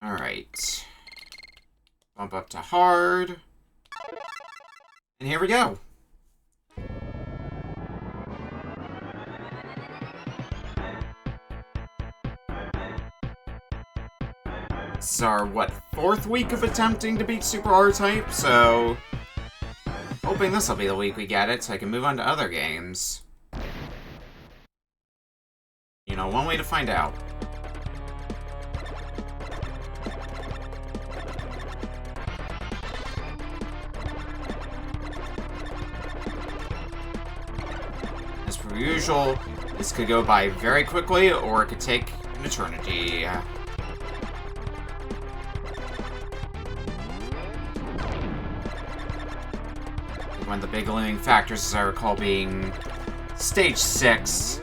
Alright. Bump up to hard. And here we go. This is our, what, 4th week of attempting to beat Super R-Type, so... hoping this will be the week we get it, so I can move on to other games. You know, one way to find out. As per usual, this could go by very quickly, or it could take an eternity. One of the big limiting factors, as I recall, being Stage 6.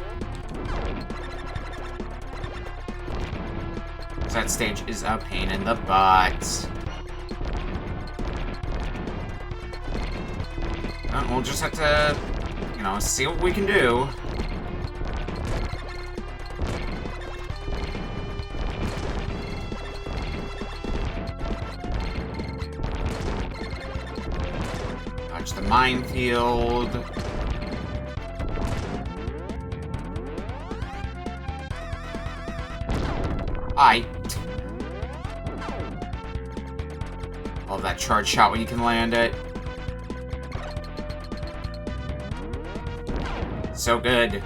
That stage is a pain in the butt. We'll just have to, you know, see what we can do. Dodge the minefield. Love that charge shot when you can land it. So good.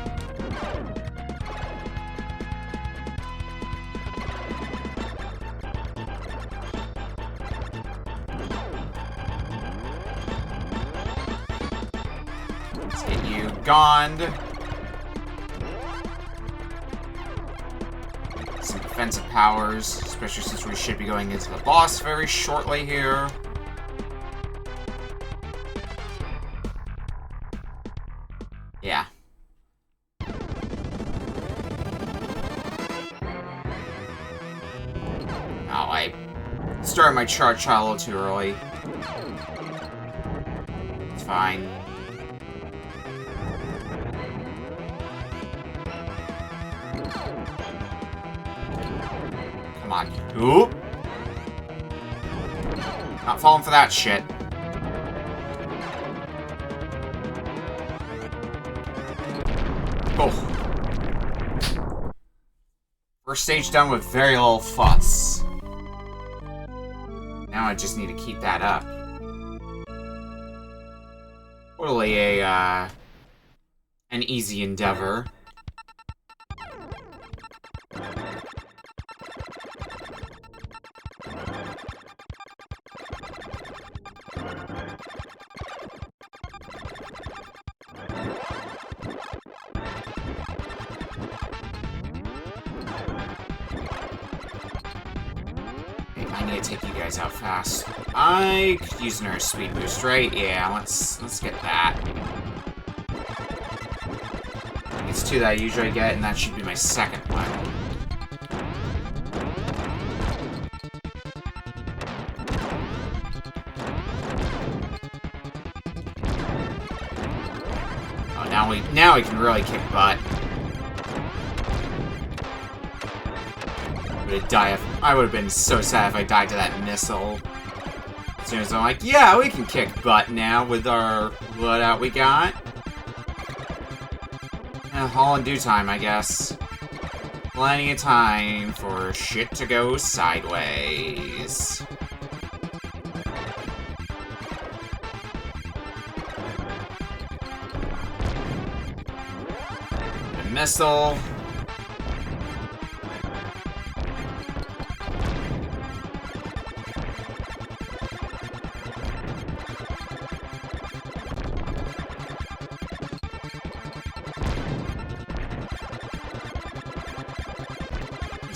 Let's get you gone. Some defensive powers, especially since we should be going into the boss very shortly here. Yeah. Oh, I started my charge shot a little too early. It's fine. Come on. Oop! Not falling for that shit. Oh. First stage done with very little fuss. Now I just need to keep that up. Totally an easy endeavor. I need to take you guys out fast. I could use another speed boost, right? Yeah, let's get that. It's 2 that I usually get, and that should be my second one. Oh, now we can really kick butt. I would have been so sad if I died to that missile. As soon as I'm like, yeah, we can kick butt now with our loadout we got. All in due time, I guess. Plenty of time for shit to go sideways. The missile.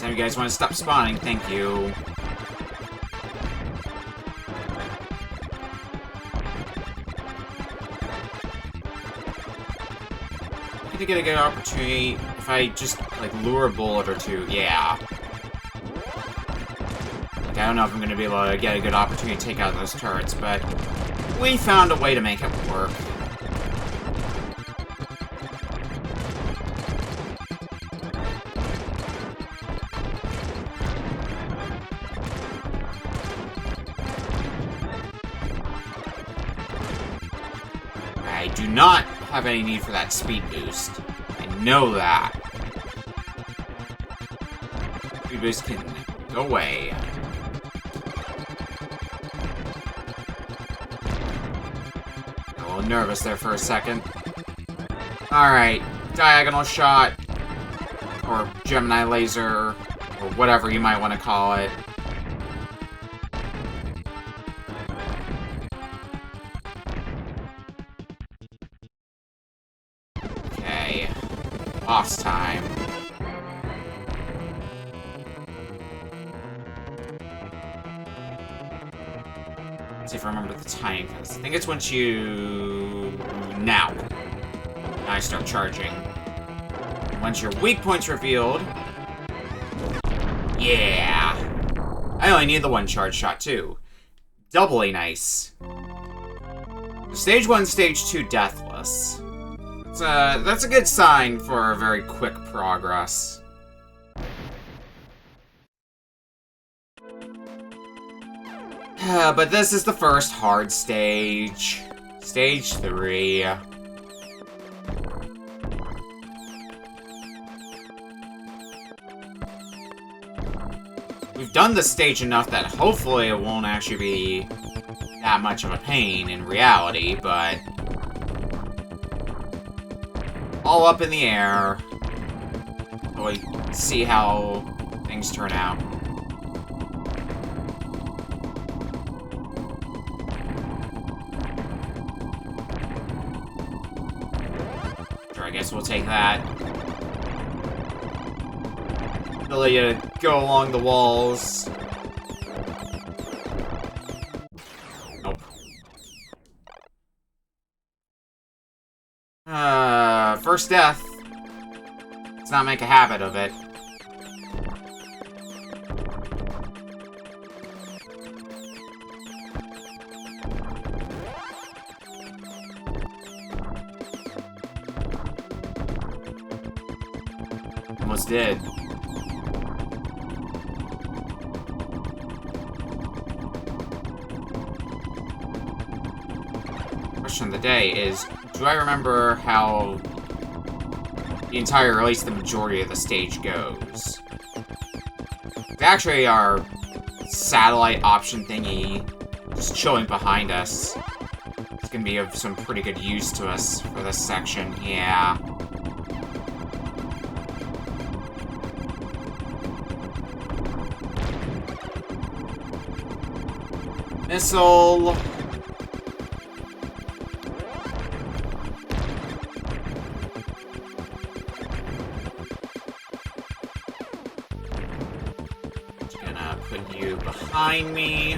You guys want to stop spawning? Thank you. I'm gonna get a good opportunity if I just, like, lure a bullet or two. Yeah. Like, I don't know if I'm gonna be able to get a good opportunity to take out those turrets, but we found a way to make it work. do not have any need for that speed boost. I know that. Speed boost can go away. Got a little nervous there for a second. Alright, diagonal shot, or Gemini laser, or whatever you might want to call it. Okay, boss time. Let's see if I remember the timing for this. I think it's once you... Now I start charging. Once your weak point's revealed... Yeah! I only need the one charge shot, too. Doubly nice. Stage 1, Stage 2 deathless. That's a good sign for a very quick progress. But this is the first hard stage. Stage 3. We've done this stage enough that hopefully it won't actually be that much of a pain in reality, but... all up in the air. We'll see how things turn out. Sure, I guess we'll take that. Ability to go along the walls. Nope. First death. Let's not make a habit of it. Almost did. Question of the day is, do I remember how the entire, or at least the majority of the stage goes? Actually, our satellite option thingy just chilling behind us. It's gonna be of some pretty good use to us for this section, yeah. Missile. Gonna put you behind me.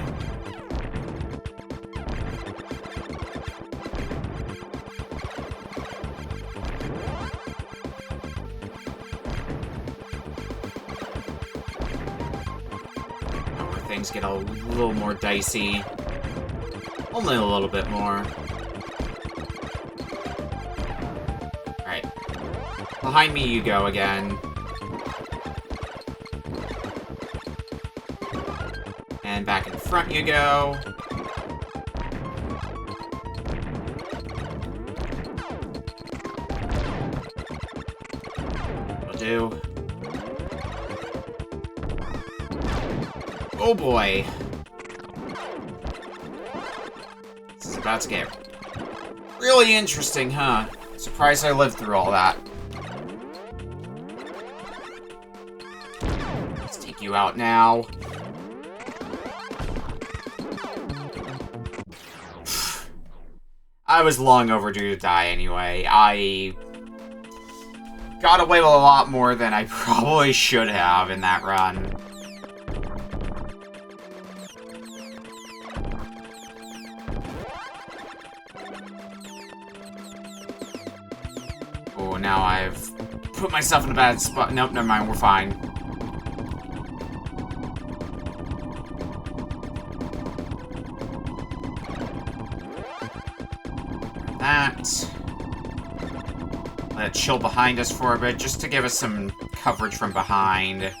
Where things get a little more dicey. Only a little bit more. Alright. Behind me you go again. And back in front you go. Will do. Oh boy. This is about to get really interesting, huh? Surprised I lived through all that. Let's take you out now. I was long overdue to die anyway. I got away with a lot more than I probably should have in that run. Oh, now I've put myself in a bad spot. Nope, never mind, we're fine. That. Let it chill behind us for a bit, just to give us some coverage from behind.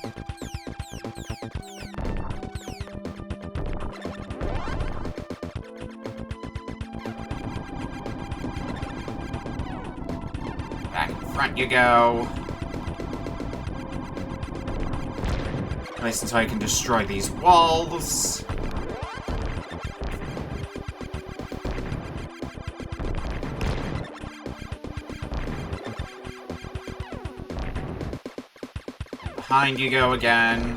front you go. At least until I can destroy these walls. Behind you go again.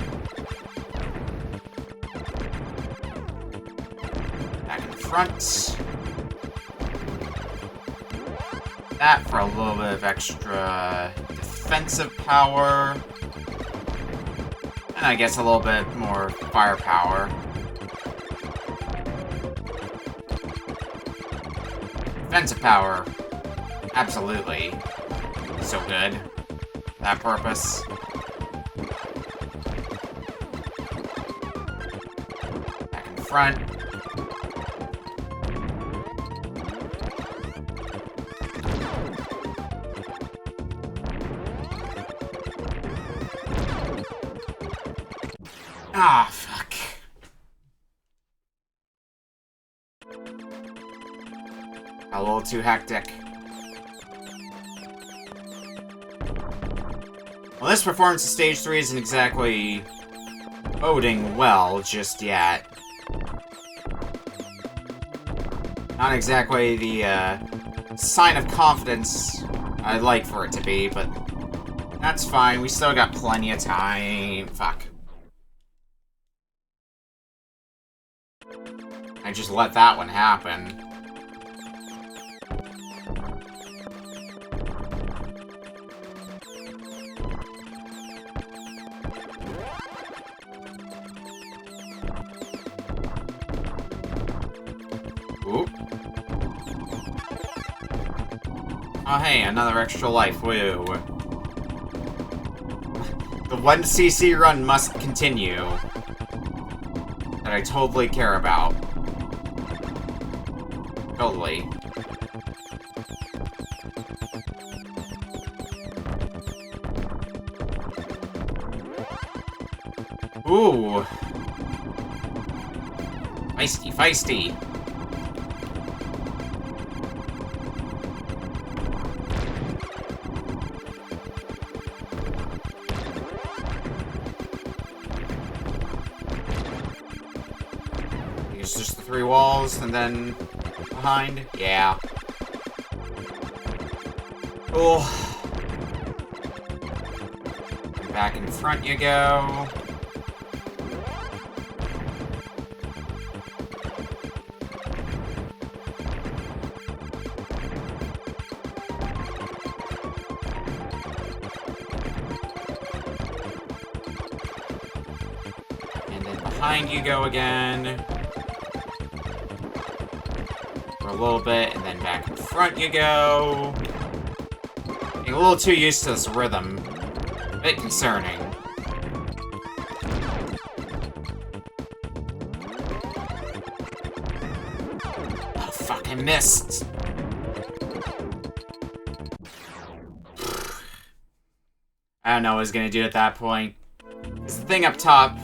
Back in front. That for a little bit of extra defensive power. And I guess a little bit more firepower. Defensive power. Absolutely. So good. For that purpose. Back in front. Ah, fuck. A little too hectic. Well, this performance of Stage 3 isn't exactly boding well just yet. Not exactly the sign of confidence I'd like for it to be, but that's fine. We still got plenty of time. Fuck. I just let that one happen. Oop. Oh hey, another extra life, woo. The 1cc run must continue. That I totally care about. Totally. Ooh. Feisty, feisty. It's just the 3 walls and then behind? Yeah. Cool. Back in front you go. And then behind you go again. A little bit, and then back in front you go. Getting a little too used to this rhythm. A bit concerning. Oh, fuck, I missed. I don't know what I was gonna do at that point. Because the thing up top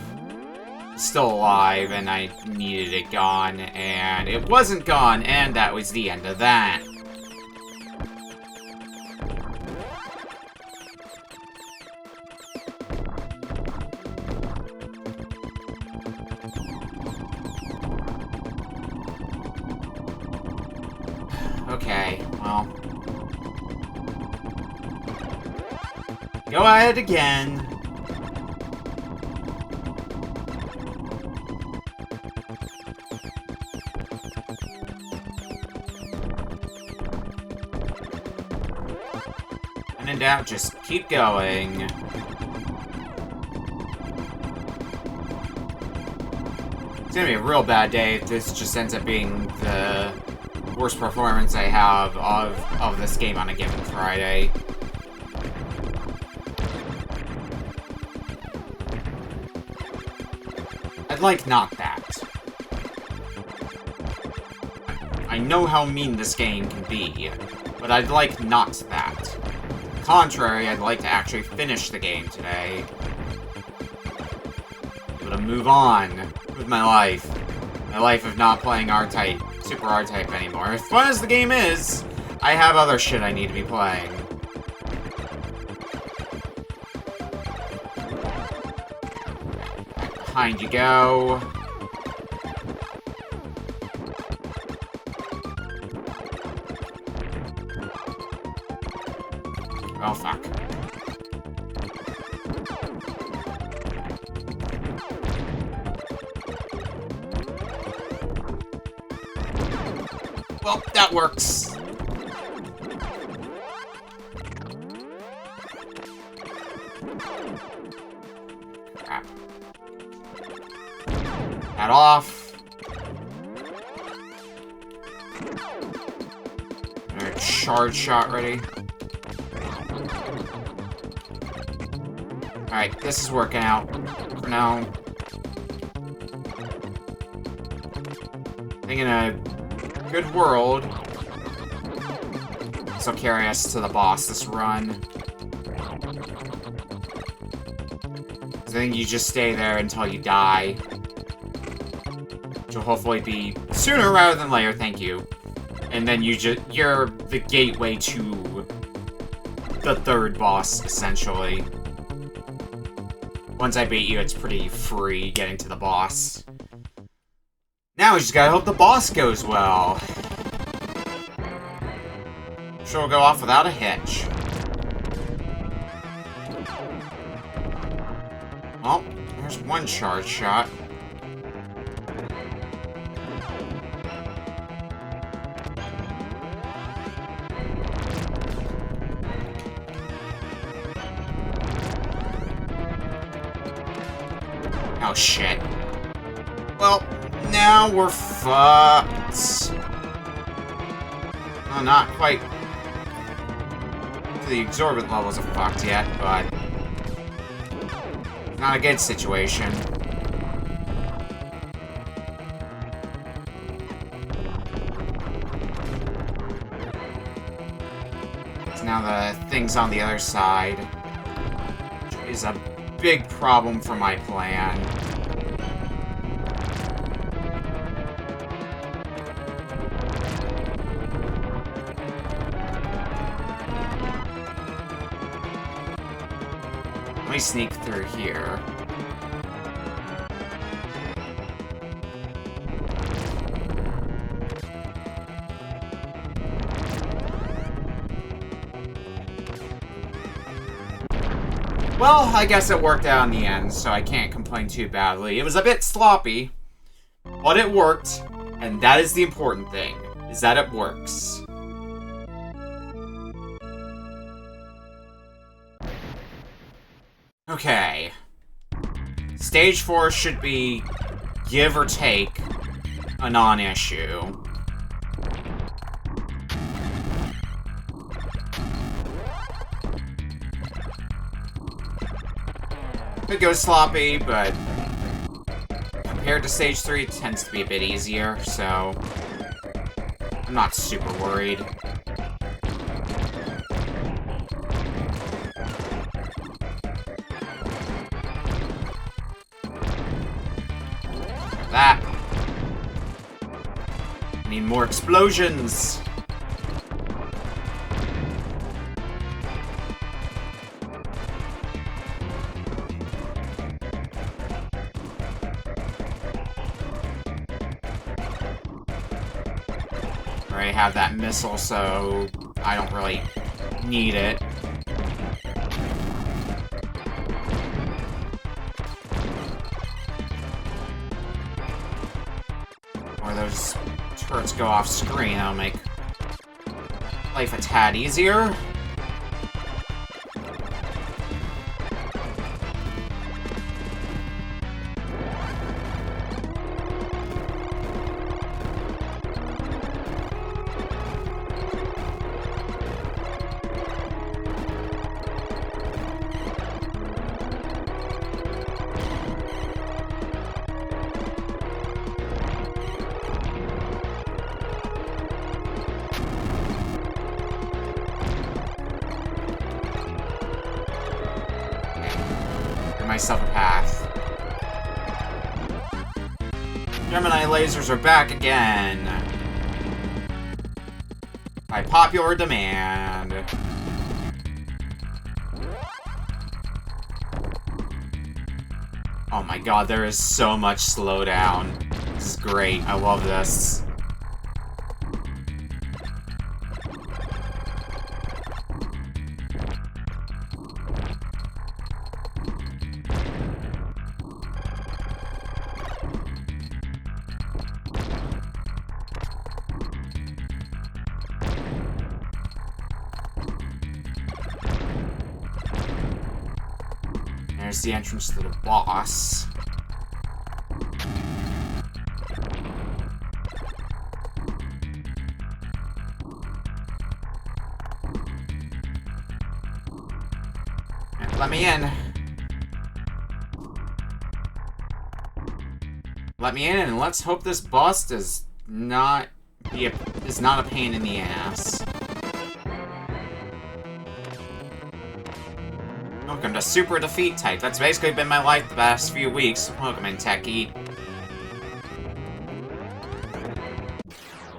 still alive, and I needed it gone, and it wasn't gone, and that was the end of that. Okay, well. Go ahead again. When in doubt, just keep going. It's gonna be a real bad day if this just ends up being the worst performance I have of this game on a given Friday. I'd like not that. I know how mean this game can be, but I'd like not that. To the contrary, I'd like to actually finish the game today. Be able to move on with my life. My life of not playing R-Type, Super R-Type anymore. As fun as the game is, I have other shit I need to be playing. behind you go. Oh, fuck. Well, that works. Crap. That off. Another charge shot ready. Alright, this is working out for now. I think in a good world, this will carry us to the boss this run. I think you just stay there until you die. Which will hopefully be sooner rather than later, thank you. And then you're the gateway to the third boss, essentially. Once I beat you, it's pretty free getting to the boss. Now we just gotta hope the boss goes well. Sure will go off without a hitch. Well, there's one charge shot. Oh, shit. Well, now we're fucked. Well, not quite to the exorbitant levels of fucked yet, but not a good situation. So now the thing's on the other side, which is a big problem for my plan. Let me sneak through here. Well, I guess it worked out in the end, so I can't complain too badly. It was a bit sloppy, but it worked, and that is the important thing, is that it works. Okay. Stage 4 should be, give or take, a non-issue. It goes sloppy, but compared to Stage 3, it tends to be a bit easier, so I'm not super worried. That. I need more explosions. I already have that missile, so I don't really need it. Those turrets go off screen, that'll make life a tad easier. Myself a path. Gemini lasers are back again. By popular demand. Oh my god, there is so much slowdown. This is great. I love this. There's the entrance to the boss. Let me in. Let me in, and let's hope this boss does not is not a pain in the ass. Welcome to Super Defeat Type. That's basically been my life the past few weeks. Welcome in, Techie.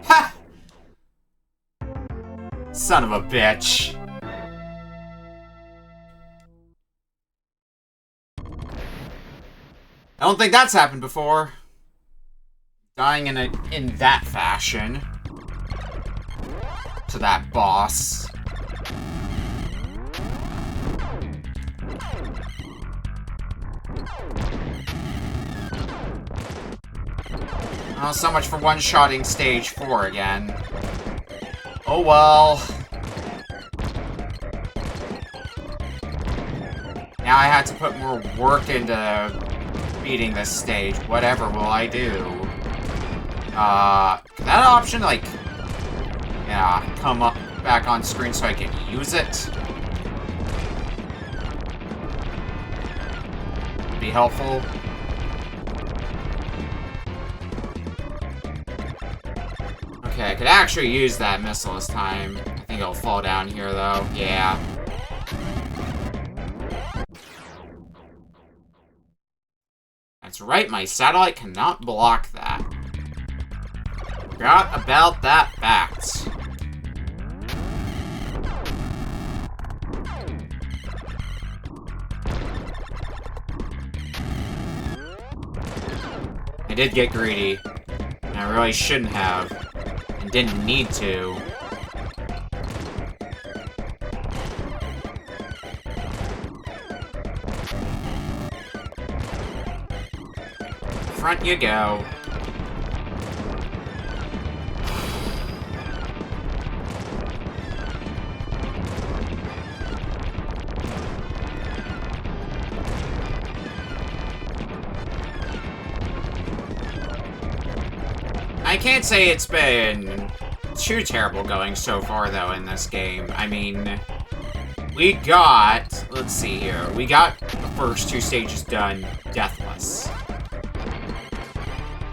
Ha! Son of a bitch. I don't think that's happened before. Dying in that fashion. To that boss. Oh, so much for one-shotting stage 4 again. Oh well. Now I had to put more work into beating this stage. Whatever will I do? Can that option, like, yeah, come up back on screen so I can use it? Be helpful. Okay, I could actually use that missile this time. I think it'll fall down here, though. Yeah. That's right, my satellite cannot block that. Forgot about that fact. I did get greedy. And I really shouldn't have. And didn't need to. Front you go. I can't say it's been too terrible going so far, though, in this game. I mean, we got... Let's see here. We got the first 2 stages done deathless.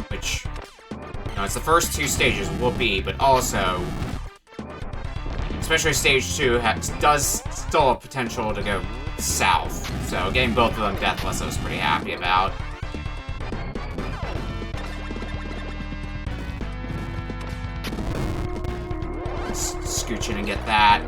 Which... No, it's the first 2 stages will be, but also... Especially stage 2 does still have potential to go south. So, getting both of them deathless, I was pretty happy about. Scooch in and get that.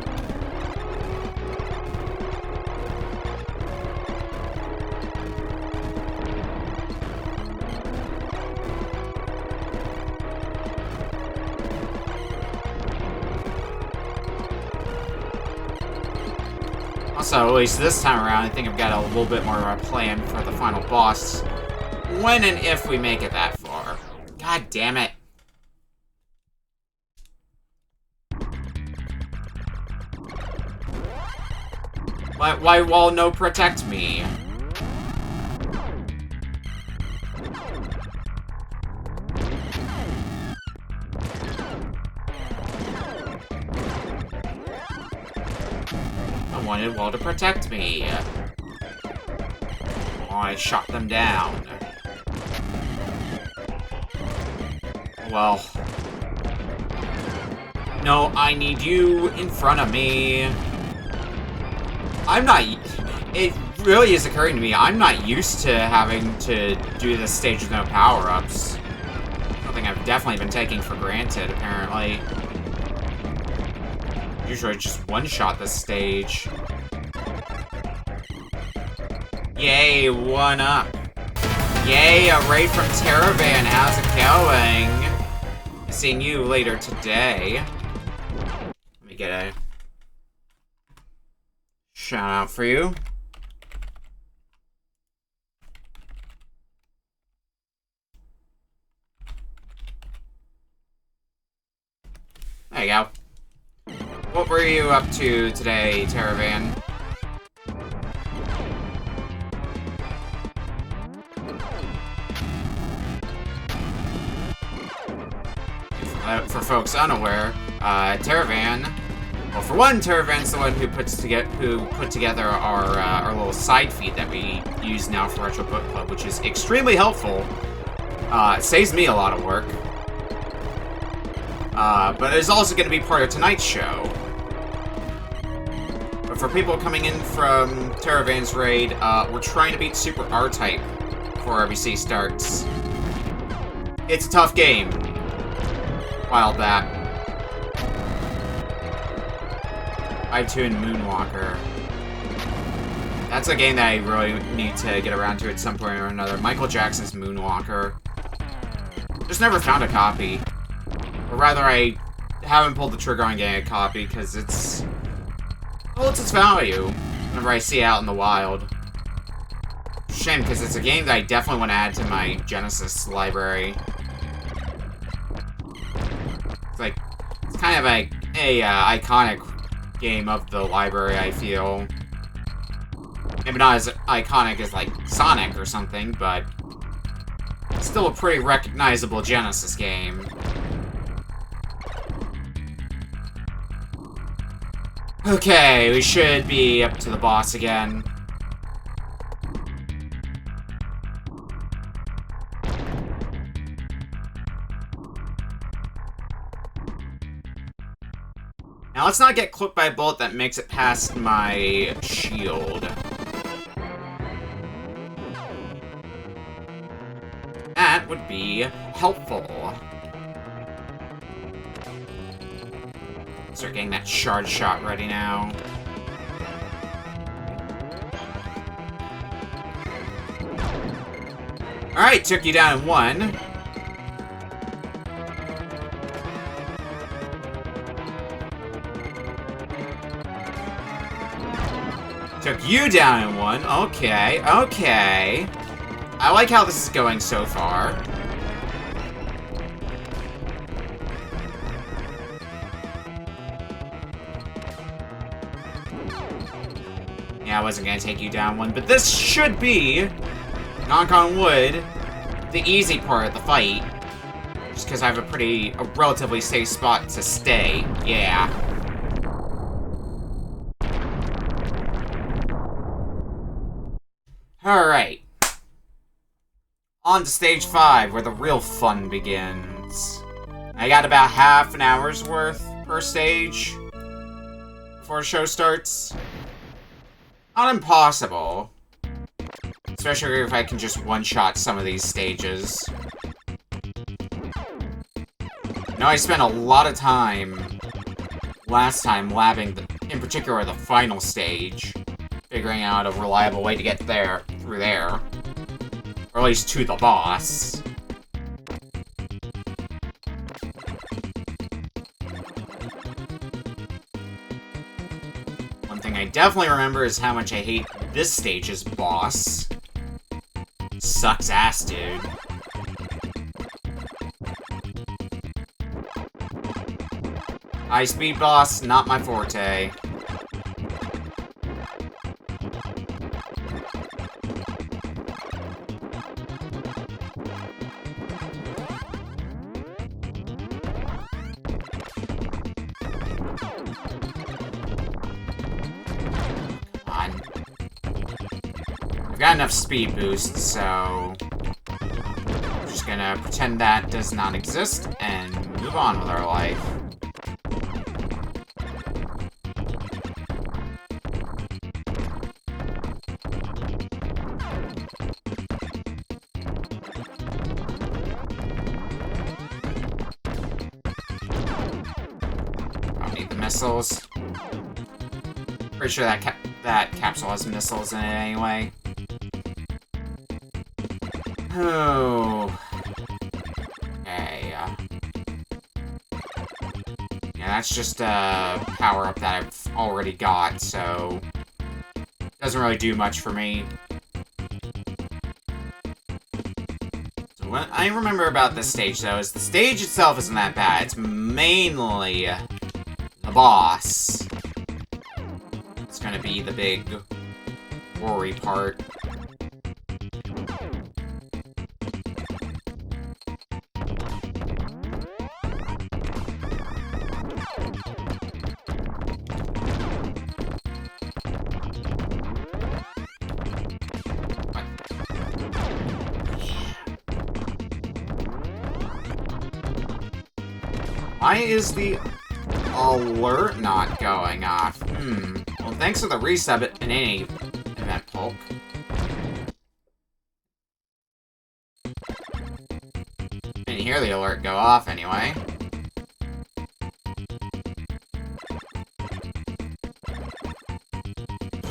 Also, at least this time around, I think I've got a little bit more of a plan for the final boss. When and if we make it that far. God damn it. Why wall no protect me? I wanted wall to protect me. I shot them down. Well. No, I need you in front of me. I'm not... It really is occurring to me, I'm not used to having to do this stage with no power-ups. Something I've definitely been taking for granted, apparently. Usually I just one-shot this stage. Yay, 1 up. Yay, a raid from Terravan. How's it going? Seeing you later today. Let me get a shout out for you. There you go. What were you up to today, Terravan? For folks unaware, Terravan. Well, for one, Terravan's the one who put together our little side feed that we use now for Retro Book Club, which is extremely helpful. It saves me a lot of work. But it's also going to be part of tonight's show. But for people coming in from Terravan's raid, we're trying to beat Super R-Type before RBC starts. It's a tough game. Wild that. 5-2 and Moonwalker. That's a game that I really need to get around to at some point or another. Michael Jackson's Moonwalker. Just never found a copy. Or rather, I haven't pulled the trigger on getting a copy because it's... well, it's its value whenever I see it out in the wild. Shame, because it's a game that I definitely want to add to my Genesis library. It's kind of like a iconic game of the library, I feel. Maybe not as iconic as, like, Sonic or something, but it's still a pretty recognizable Genesis game. Okay, we should be up to the boss again. Now, let's not get clipped by a bullet that makes it past my shield. That would be helpful. Start getting that shard shot ready now. Alright, took you down in one. Took you down in one. Okay, okay. I like how this is going so far. Yeah, I wasn't gonna take you down one, but this should be, knock on wood, the easy part of the fight. Just because I have a relatively safe spot to stay. Yeah. Alright. On to stage 5, where the real fun begins. I got about half an hour's worth per stage before the show starts. Not impossible. Especially if I can just one-shot some of these stages. Now, I spent a lot of time last time labbing, in particular, the final stage. Figuring out a reliable way to get there, through there. Or at least to the boss. One thing I definitely remember is how much I hate this stage's boss. Sucks ass, dude. High-speed boss, not my forte. I've got enough speed boost, so I'm just gonna pretend that does not exist and move on with our life. I'll need the missiles. Pretty sure that capsule has missiles in it anyway. Oh. Okay. Yeah, that's just a power-up that I've already got, so... doesn't really do much for me. So what I remember about this stage, though, is the stage itself isn't that bad. It's mainly the boss. It's gonna be the big worry part. Why is the alert not going off? Well, thanks for the resub in any event, Polk. Didn't hear the alert go off anyway.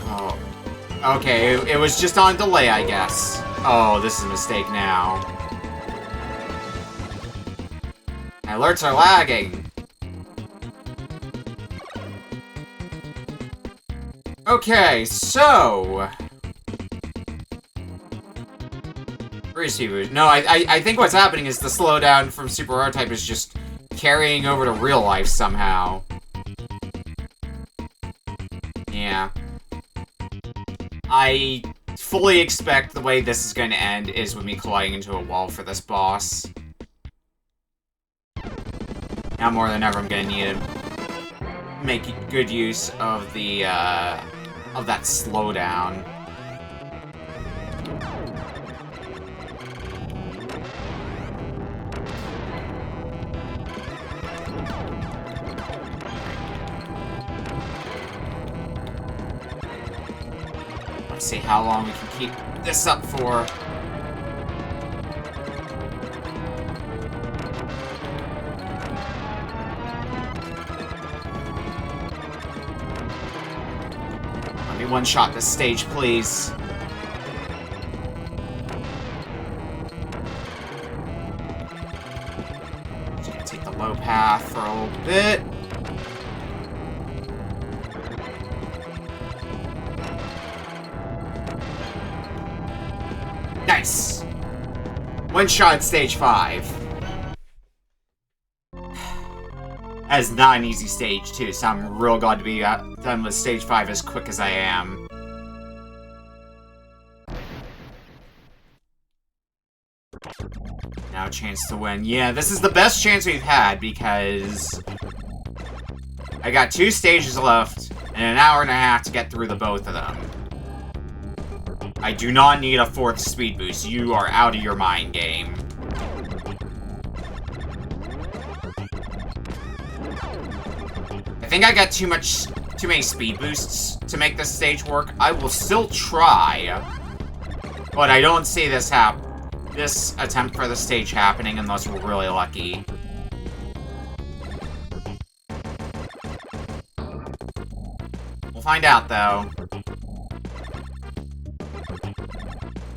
Oh. Okay, it was just on delay, I guess. Oh, this is a mistake now. My alerts are lagging. Okay, so... No, I think what's happening is the slowdown from Super R-Type is just carrying over to real life somehow. Yeah. I fully expect the way this is going to end is with me colliding into a wall for this boss. Now more than ever, I'm gonna need to make good use of the, of that slowdown. Let's see how long we can keep this up for. One-shot this stage, please. Just gonna take the low path for a little bit. Nice! One-shot stage 5. That is not an easy stage, too, so I'm real glad to be done with stage 5 as quick as I am. Now a chance to win. Yeah, this is the best chance we've had, because... I got 2 stages left, and an hour and a half to get through the both of them. I do not need a 4th speed boost. You are out of your mind, game. I think I got too many speed boosts to make this stage work. I will still try, but I don't see this attempt for the stage happening unless we're really lucky. We'll find out, though.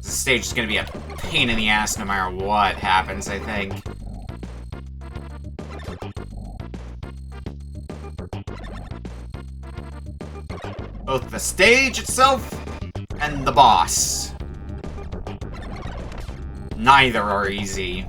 This stage is gonna be a pain in the ass no matter what happens, I think. Both the stage itself and the boss. Neither are easy.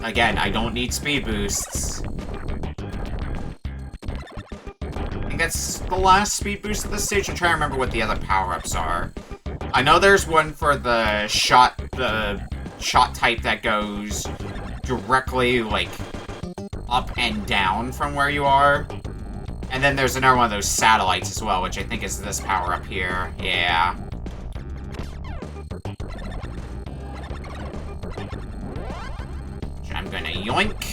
Again, I don't need speed boosts. I think that's the last speed boost of this stage. I'm trying to remember what the other power-ups are. I know there's one for the shot type that goes directly, like, up and down from where you are. And then there's another one of those satellites as well, which I think is this power-up here. Yeah. I'm gonna yoink.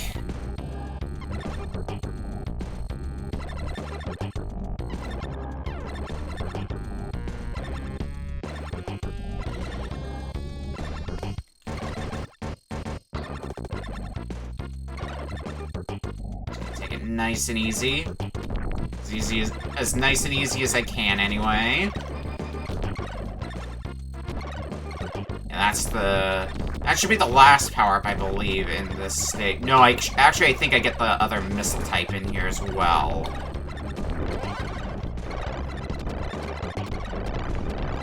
nice and easy. As nice and easy as I can, anyway. Yeah, that should be the last power-up, I believe, in this state. No, actually, I think I get the other missile type in here as well.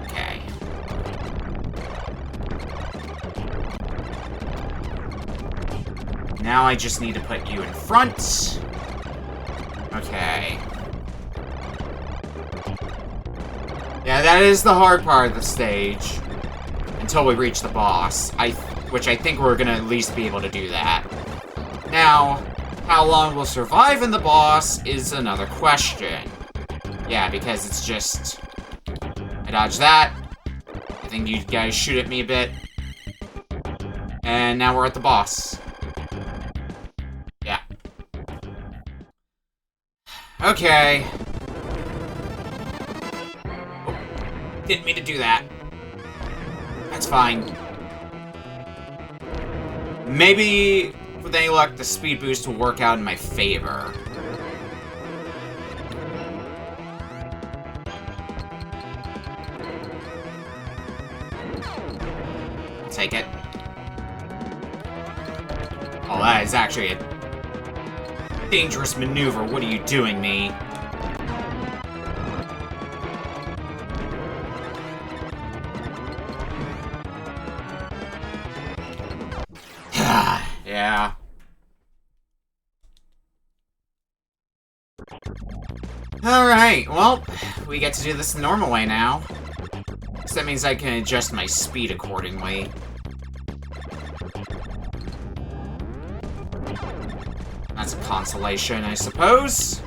Okay. Now I just need to put you in front. Okay. Yeah, that is the hard part of the stage. Until we reach the boss. Which I think we're gonna at least be able to do that. Now, how long we'll survive in the boss is another question. Yeah, because it's just... I dodge that. I think you guys shoot at me a bit. And now we're at the boss. Yeah. Okay. Oh, didn't mean to do that. That's fine. Maybe, with any luck, the speed boost will work out in my favor. I'll take it. Oh, that is actually a dangerous maneuver. What are you doing, me? Yeah. Alright, well, we get to do this the normal way now. So that means I can adjust my speed accordingly. That's a consolation, I suppose.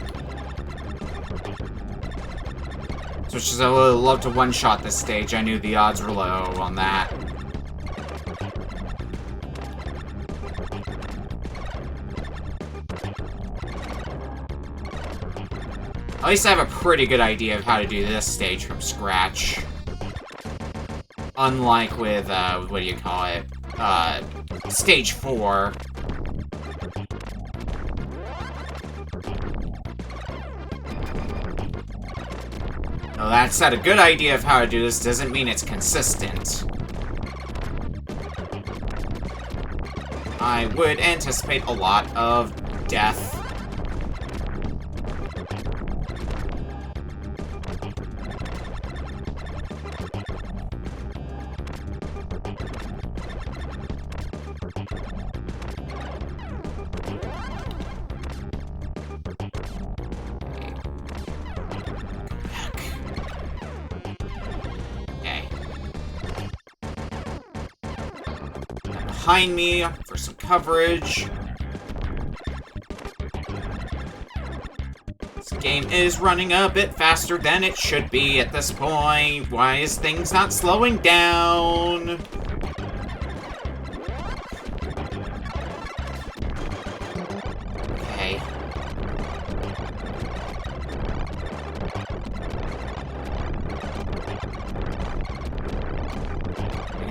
So as I would love to one-shot this stage, I knew the odds were low on that. At least I have a pretty good idea of how to do this stage from scratch. Unlike with, what do you call it? Stage 4. Now that said, a good idea of how to do this doesn't mean it's consistent. I would anticipate a lot of death. Behind me for some coverage. This game is running a bit faster than it should be at this point. Why is things not slowing down? Okay.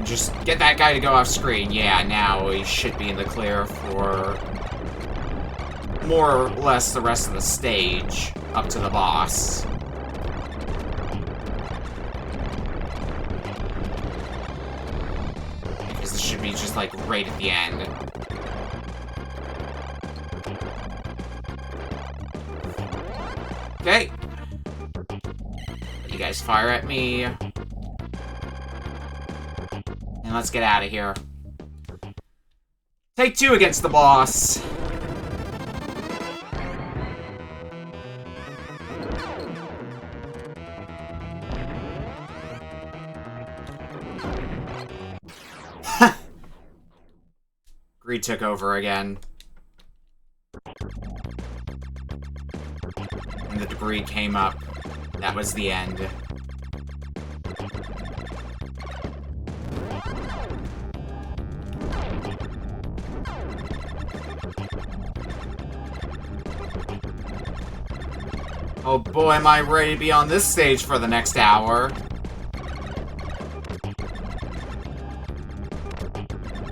Just get that guy to go off screen. Yeah, now he should be in the clear for more or less the rest of the stage up to the boss. Because this should be just like right at the end. Okay. You guys fire at me. And let's get out of here. Take 2 against the boss. Greed took over again. And the debris came up. That was the end. Oh boy, am I ready to be on this stage for the next hour.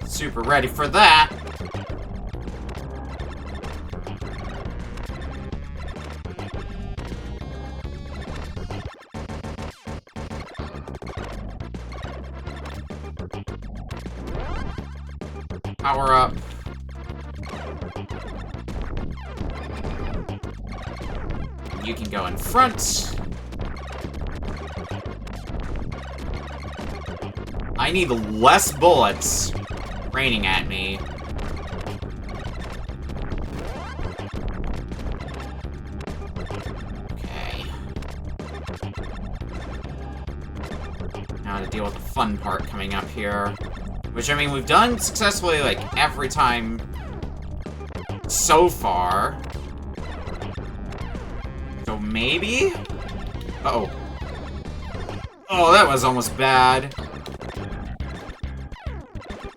Super ready for that. Power up. You can go in front. I need less bullets raining at me. Okay. Now to deal with the fun part coming up here. Which, I mean, we've done successfully, like, every time so far. So maybe? Uh-oh. Oh, that was almost bad.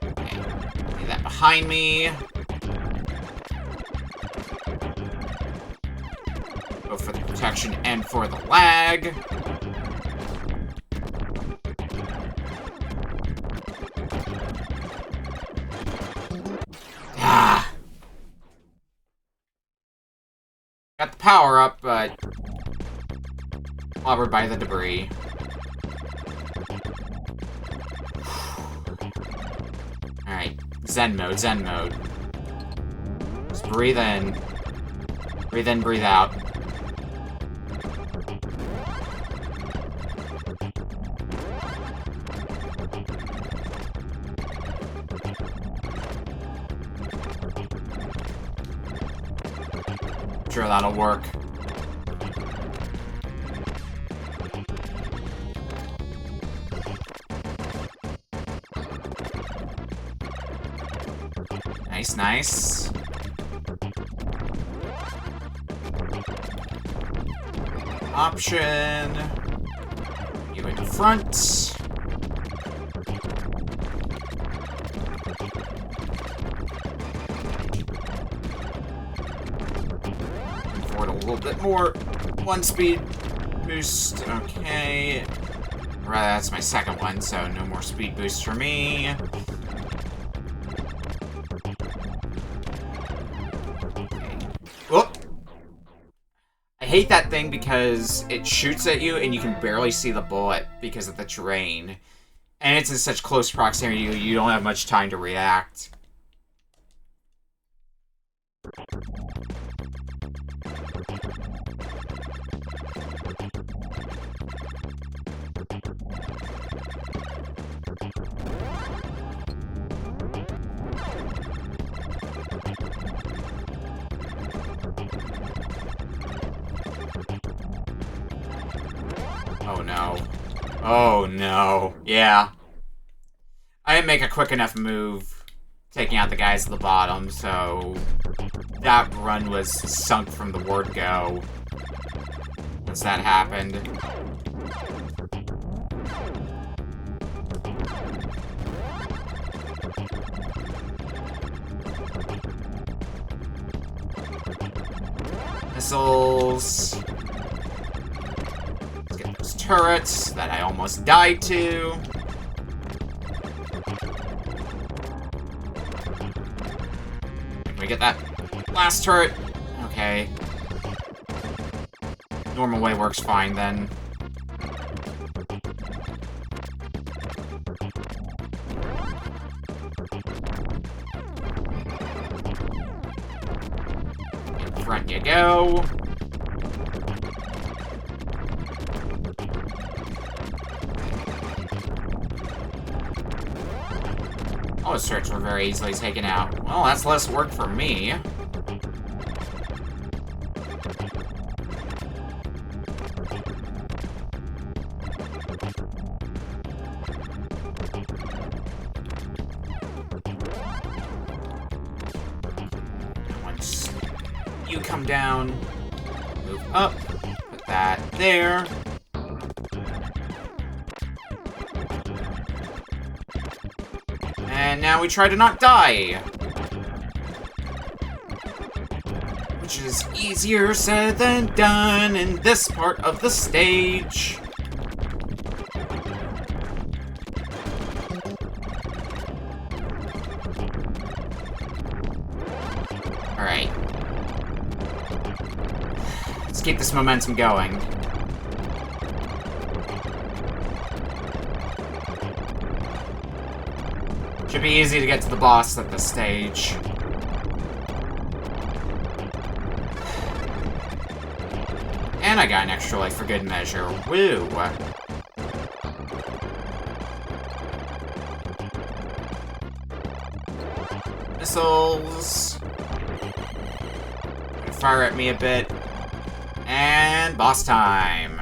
Okay. Leave that behind me. Go for the protection and for the lag. Ah! Got the power up, but clobbered by the debris. Alright, Zen mode, Zen mode. Just breathe in. Breathe in, breathe out. Sure, that'll work. Nice, nice. Option. You in front. Forward a little bit more. One speed boost. Okay. Rather, that's my second one, so no more speed boost for me. I hate that thing because it shoots at you and you can barely see the bullet because of the terrain. And it's in such close proximity, you don't have much time to react. Oh no. Oh no. Yeah. I didn't make a quick enough move taking out the guys at the bottom, so that run was sunk from the word go once that happened. Missiles. Turrets that I almost died to. Can we get that last turret? Okay. Normal way works fine then. In front you go. Oh, those turrets were very easily taken out. Well, that's less work for me. Once you come down, move up, put that there. And now we try to not die. Which is easier said than done in this part of the stage. Alright. Let's keep this momentum going. Should be easy to get to the boss at this stage. And I got an extra life for good measure. Woo! Missiles. Fire at me a bit. And boss time.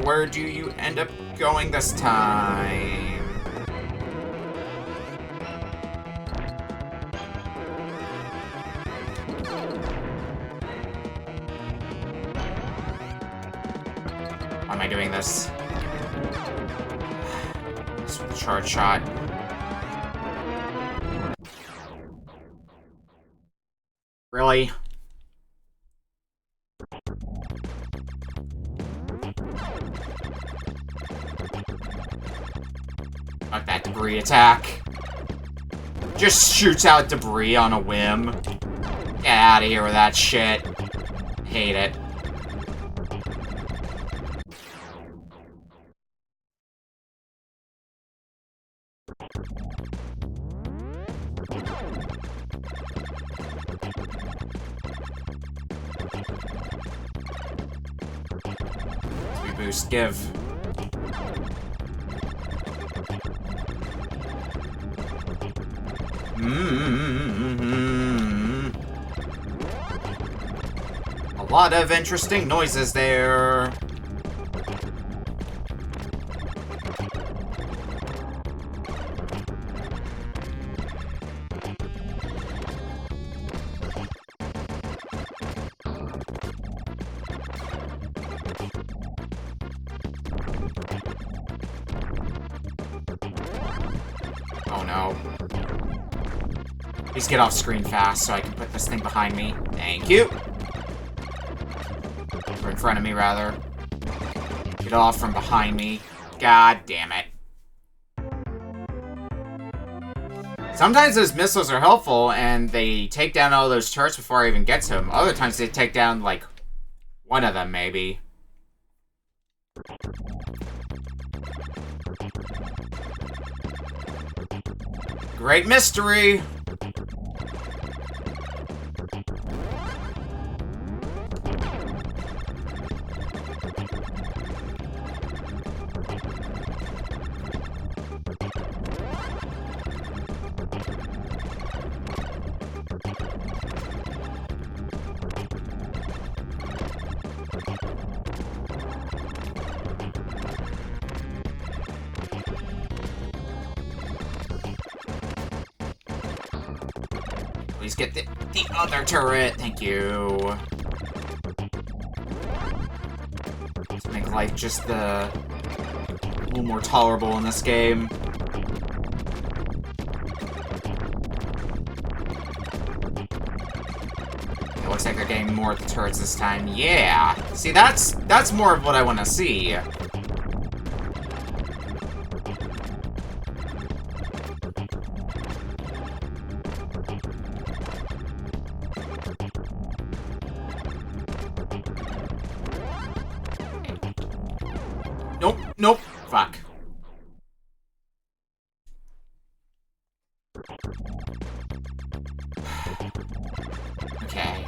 Where do you end up going this time? Why am I doing this? This charge shot. Really? Fuck that debris attack. Just shoots out debris on a whim. Get out of here with that shit. Hate it. Boost, give. A lot of interesting noises there. Oh no. Please get off screen fast so I can put this thing behind me. Thank you. Or in front of me, rather. Get off from behind me. God damn it. Sometimes those missiles are helpful and they take down all those turrets before I even get to them. Other times they take down, like, one of them, maybe. Great mystery! Please get the other turret. Thank you. To make life just a little more tolerable in this game. It looks like they're getting more of the turrets this time. Yeah. See, that's more of what I want to see. Nope, nope, fuck. Okay.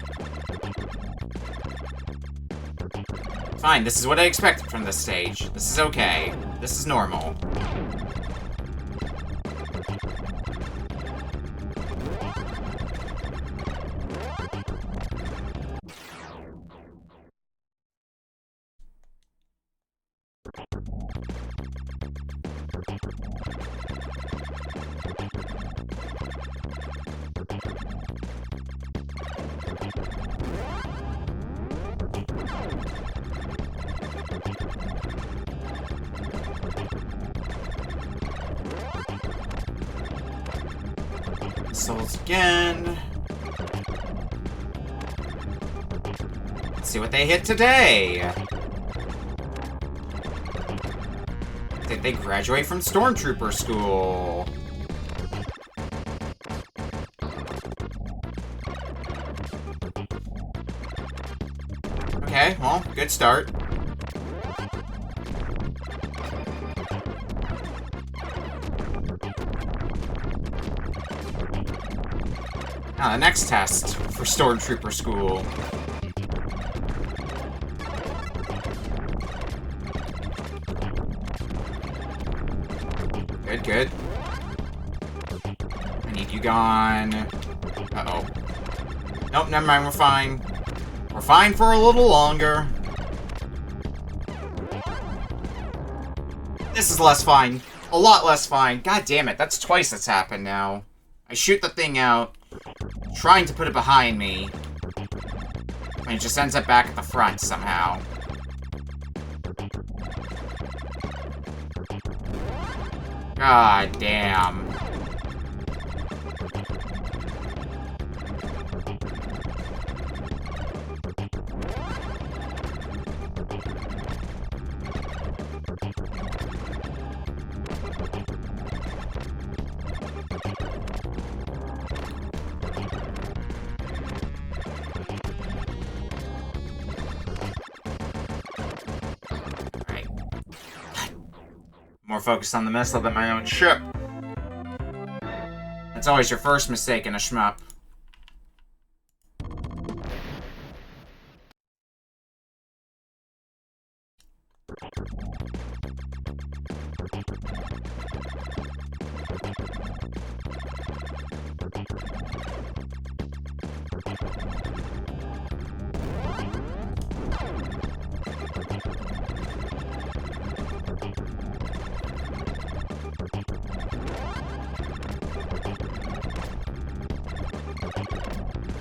Fine, this is what I expected from this stage. This is okay. This is normal. Souls again. Let's see what they hit today. Did they graduate from Stormtrooper school? Good start. Now, the next test for Stormtrooper School. Good, good. I need you gone. Uh-oh. Nope, never mind, we're fine. We're fine for a little longer. This is less fine. A lot less fine. God damn it, that's twice that's happened now. I shoot the thing out, trying to put it behind me, and it just ends up back at the front somehow. God damn. More focused on the missile than my own ship. That's always your first mistake in a shmup.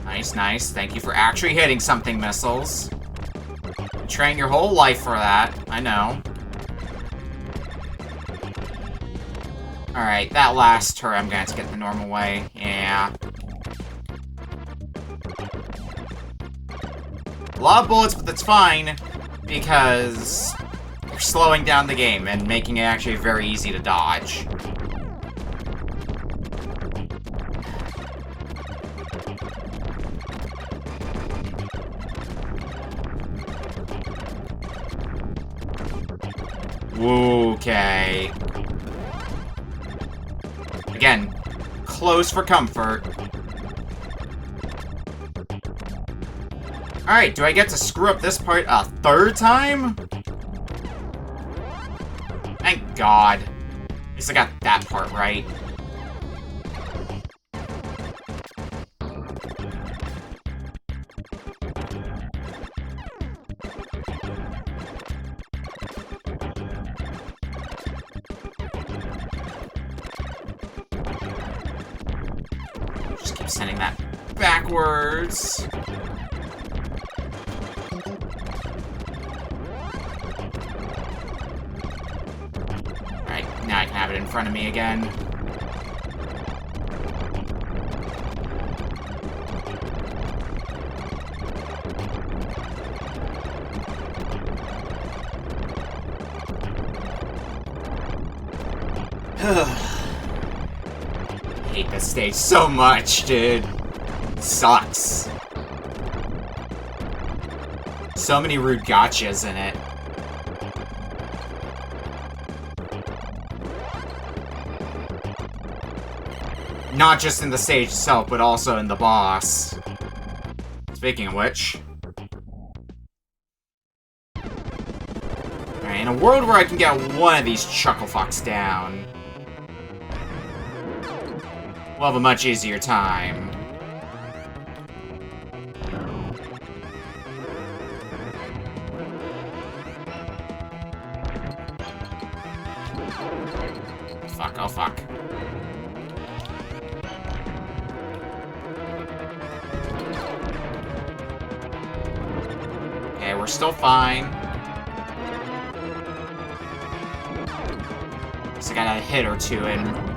Nice, nice. Thank you for actually hitting something, missiles. You trained your whole life for that. I know. Alright, that last turret I'm gonna have to get the normal way. Yeah. A lot of bullets, but that's fine. Because you're slowing down the game and making it actually very easy to dodge. Okay. Again, close for comfort. Alright, do I get to screw up this part a third time? Thank God. At least I got that part right. Sending that backwards. Alright, now I can have it in front of me again. I hate this stage so much, dude. It sucks. So many rude gotchas in it. Not just in the stage itself, but also in the boss. Speaking of which... Alright, in a world where I can get one of these chucklefucks down, we'll have a much easier time. Fuck, oh fuck. Okay, we're still fine. Just got a hit or two in.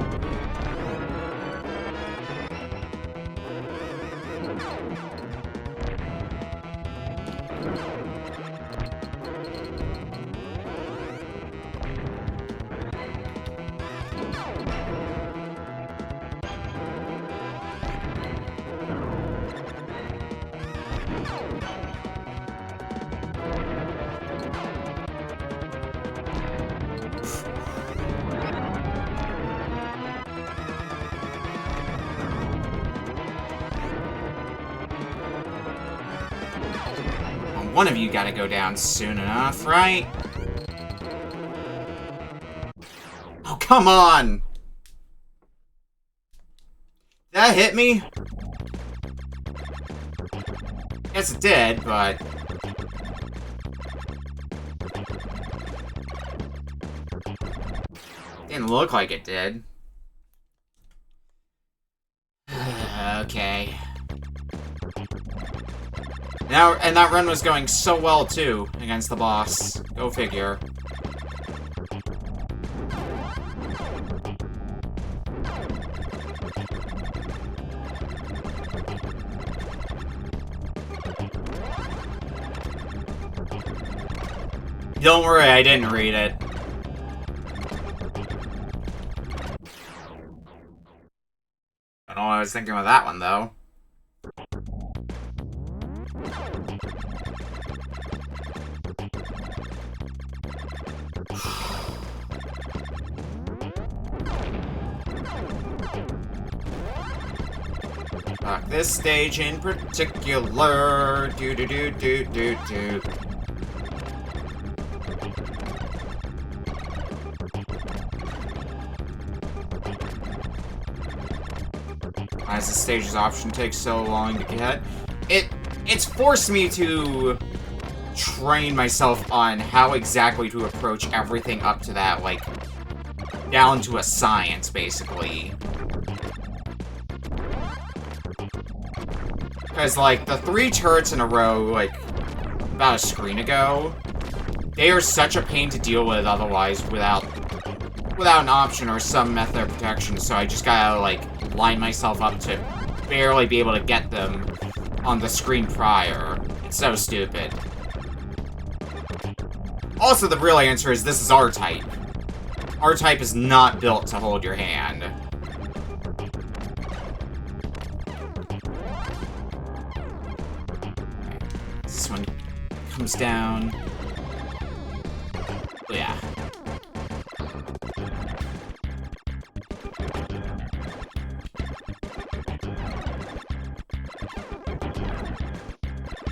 One of you gotta go down soon enough, right? Oh, come on! Did that hit me? Yes, it did, but... Didn't look like it did. Okay. Now, and that run was going so well, too, against the boss. Go figure. Don't worry, I didn't read it. I don't know what I was thinking of that one, though. This stage in particular. Do do do do do do. As the stage's option takes so long to get, it's forced me to train myself on how exactly to approach everything up to that, like, down to a science, basically. Because, like, the 3 turrets in a row, like, about a screen ago, they are such a pain to deal with otherwise without an option or some method of protection, so I just gotta, like, line myself up to barely be able to get them on the screen prior. It's so stupid. Also, the real answer is this is R-Type. R-Type is not built to hold your hand. This one comes down. Oh, yeah.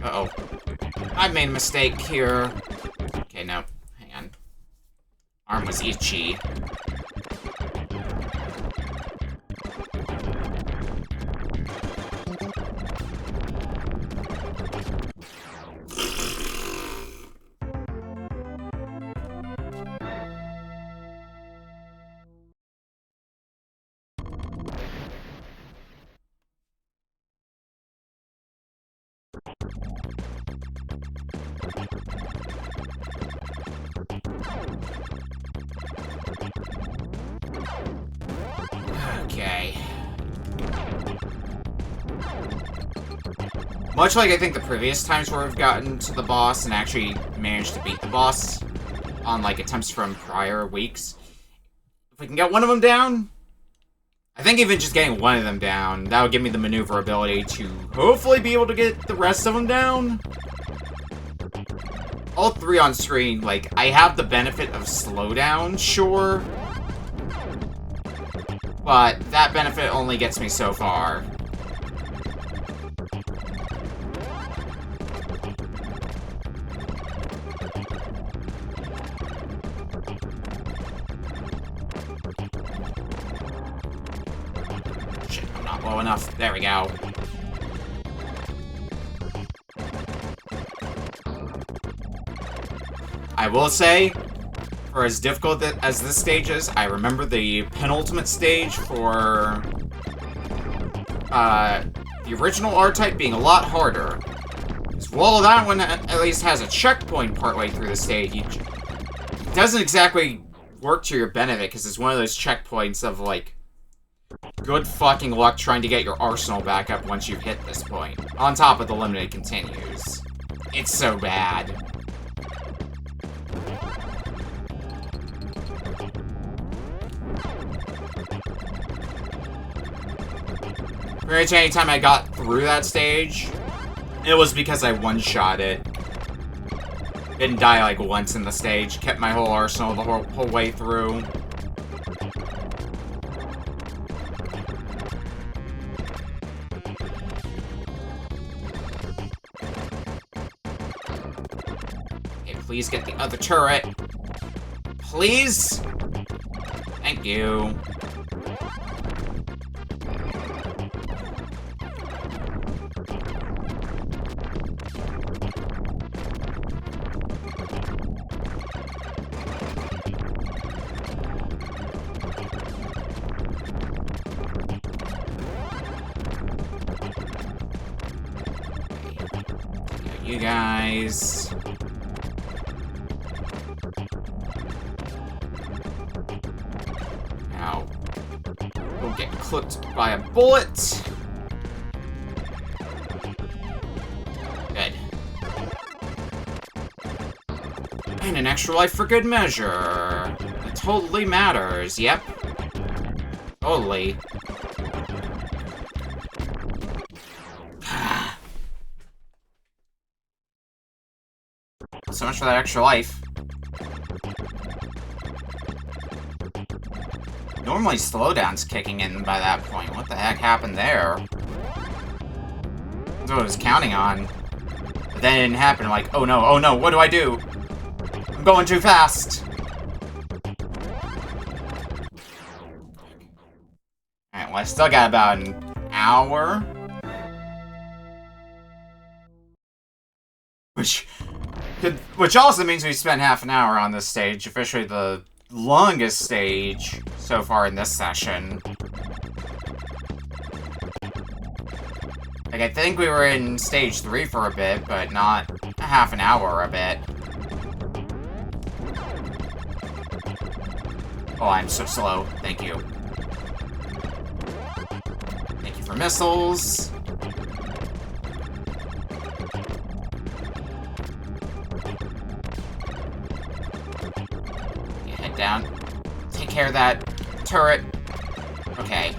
Uh-oh. I made a mistake here. Okay, no. Hang on. Arm was itchy. Okay. Much like I think the previous times where we've gotten to the boss and actually managed to beat the boss on, like, attempts from prior weeks, if we can get one of them down, I think even just getting one of them down, that would give me the maneuverability to hopefully be able to get the rest of them down. All 3 on screen, like, I have the benefit of slowdown, sure, but that benefit only gets me so far. Shit, I'm not low enough. There we go. I will say, for as difficult as this stage is, I remember the penultimate stage for the original R-Type being a lot harder. Because while that one at least has a checkpoint partway through the stage, it doesn't exactly work to your benefit, because it's one of those checkpoints of, like, good fucking luck trying to get your arsenal back up once you've hit this point. On top of the limited continues. It's so bad. Pretty much anytime I got through that stage, it was because I one-shot it. Didn't die like once in the stage, kept my whole arsenal the whole way through. Please get the other turret. Please? Thank you. You guys. Now, we'll get clipped by a bullet. Good. And an extra life for good measure. It totally matters. Yep. Totally. So much for that extra life. Normally slowdown's kicking in by that point. What the heck happened there? That's what I was counting on. But then it didn't happen. I'm like, oh no, what do I do? I'm going too fast. Alright, well I still got about an hour. Which also means we spent half an hour on this stage, officially the longest stage so far in this session. Like, I think we were in stage 3 for a bit, but not a half an hour a bit. Oh, I'm so slow. Thank you. Thank you for missiles. Down. Take care of that turret. Okay.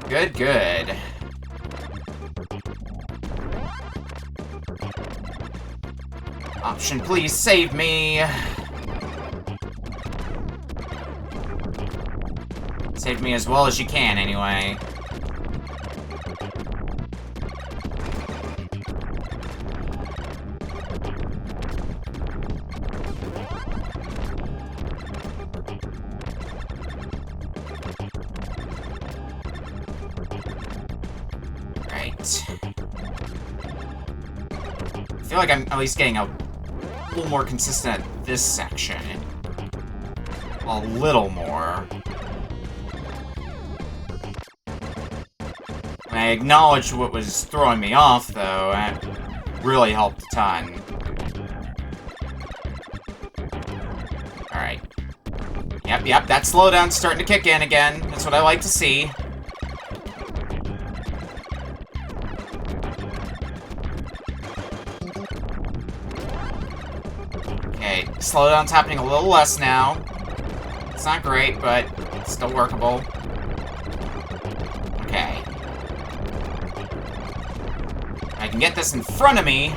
Good, good. Option, please save me. Save me as well as you can, anyway. I feel like I'm at least getting a little more consistent at this section. A little more. I acknowledge what was throwing me off, though. That really helped a ton. Alright. Yep, that slowdown's starting to kick in again. That's what I like to see. Okay, slowdown's happening a little less now. It's not great, but it's still workable. Okay. I can get this in front of me.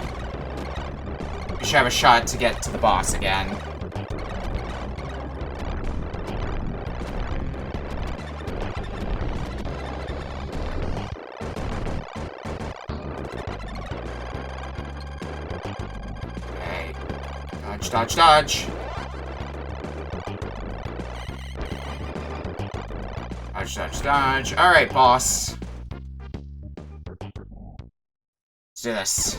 We should have a shot to get to the boss again. Okay. Dodge, dodge, dodge. Dodge, dodge, dodge. Alright, boss. Let's do this.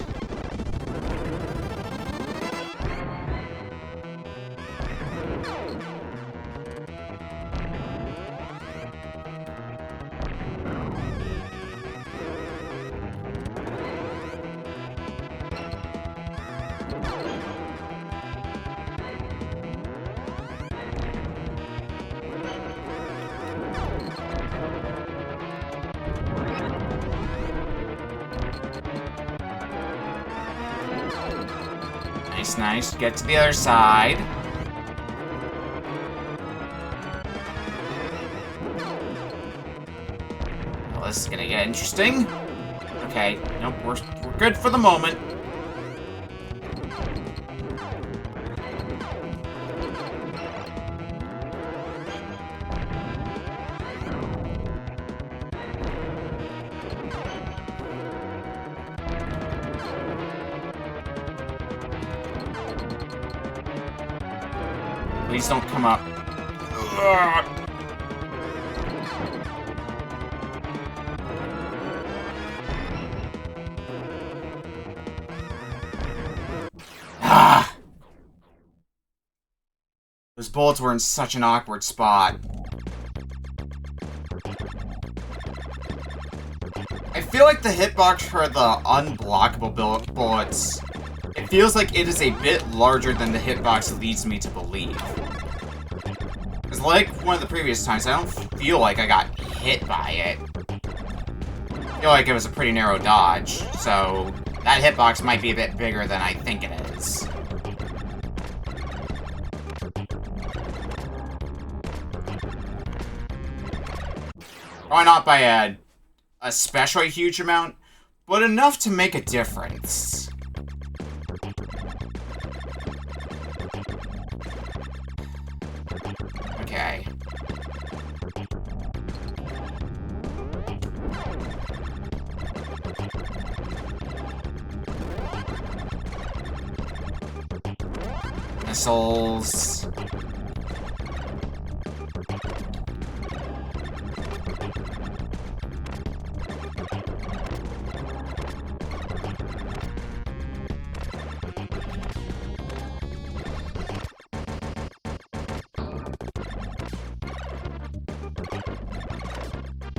Nice, nice. Get to the other side. Well, this is gonna get interesting. Okay, nope, we're good for the moment. Please don't come up. Ugh. Ah! Those bullets were in such an awkward spot. I feel like the hitbox for the unblockable bullets, it feels like it is a bit larger than the hitbox leads me to believe. Because like one of the previous times, I don't feel like I got hit by it. I feel like it was a pretty narrow dodge, so that hitbox might be a bit bigger than I think it is. Probably not by a especially huge amount, but enough to make a difference. Okay. Missiles.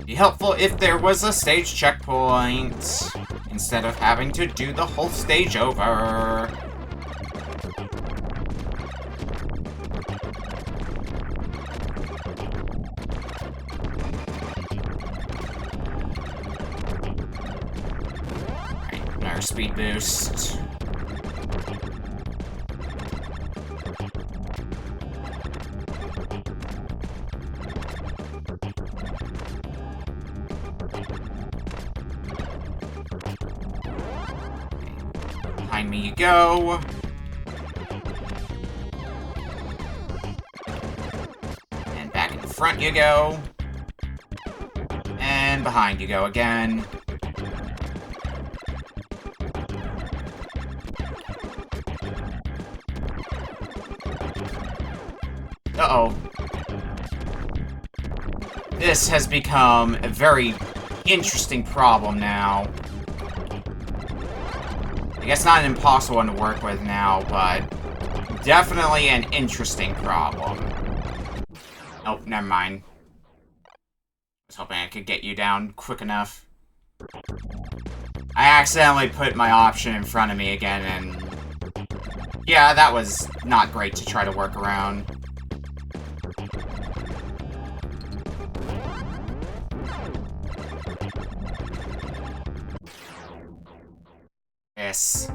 Be helpful if there was a stage checkpoint, instead of having to do the whole stage over. Alright, another speed boost. Behind me you go. And back in front you go. And behind you go again. Uh-oh. This has become a very interesting problem now. I guess not an impossible one to work with now, but definitely an interesting problem. Oh, never mind. I was hoping I could get you down quick enough. I accidentally put my option in front of me again, and yeah, that was not great to try to work around. Yes.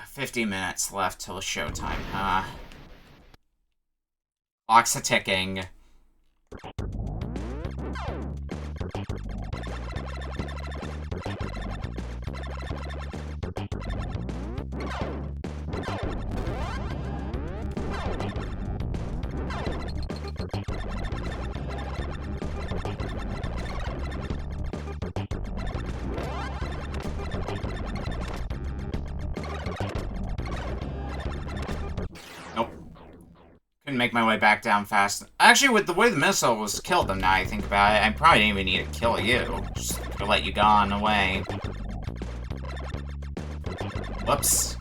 50 minutes left till showtime, huh? Clock's a-ticking. Couldn't make my way back down fast. Actually, with the way the missile was killed them, now I think about it, I probably didn't even need to kill you. Just to let you gone away. Whoops.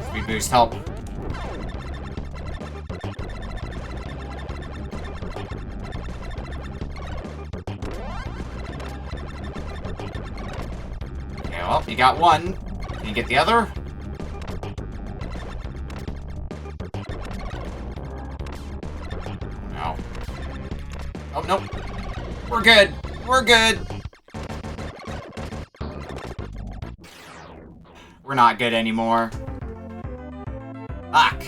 Speed boost help. Well, you got one. Can you get the other? No. Oh, nope. We're good. We're good. We're not good anymore. Fuck.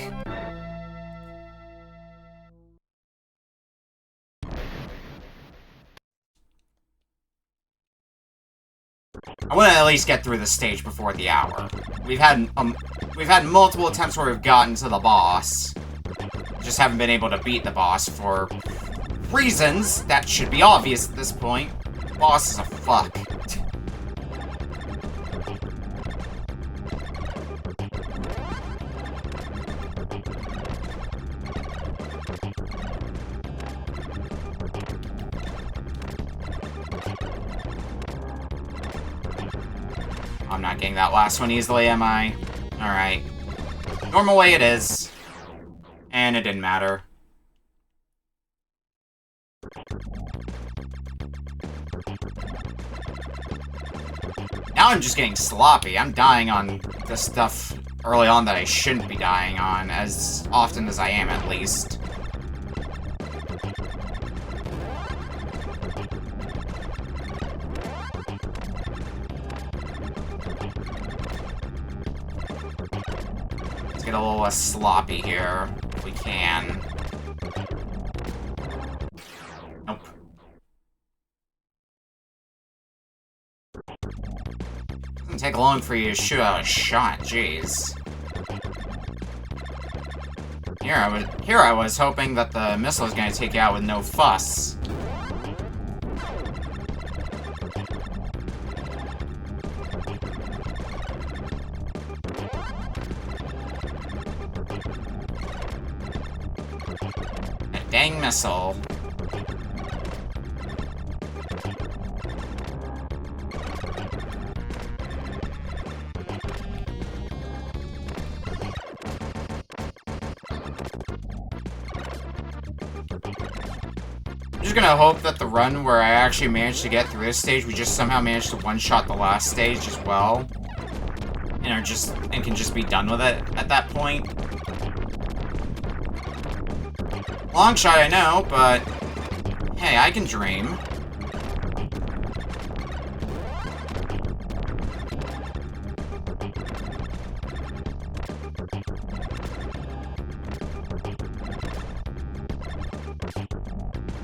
I want to at least get through the stage before the hour. We've had multiple attempts where we've gotten to the boss. Just haven't been able to beat the boss for reasons that should be obvious at this point. The boss is a fuck. I'm not getting that last one easily, am I? Alright. Normal way it is. And it didn't matter. Now I'm just getting sloppy. I'm dying on the stuff early on that I shouldn't be dying on, as often as I am, at least. Let's get a little less sloppy here, if we can. Nope. Doesn't take long for you to shoot out a shot, jeez. Here I was hoping that the missile was gonna take you out with no fuss. That dang missile. I'm just gonna hope that the run where I actually managed to get through this stage, we just somehow managed to one-shot the last stage as well. And can just be done with it at that point. Long shot, I know, but hey, I can dream.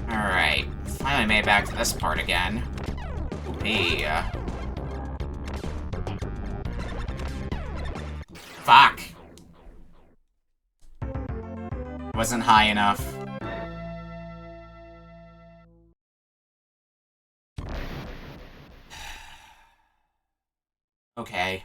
Alright, finally made it back to this part again. Hey, fuck! Wasn't high enough. Okay.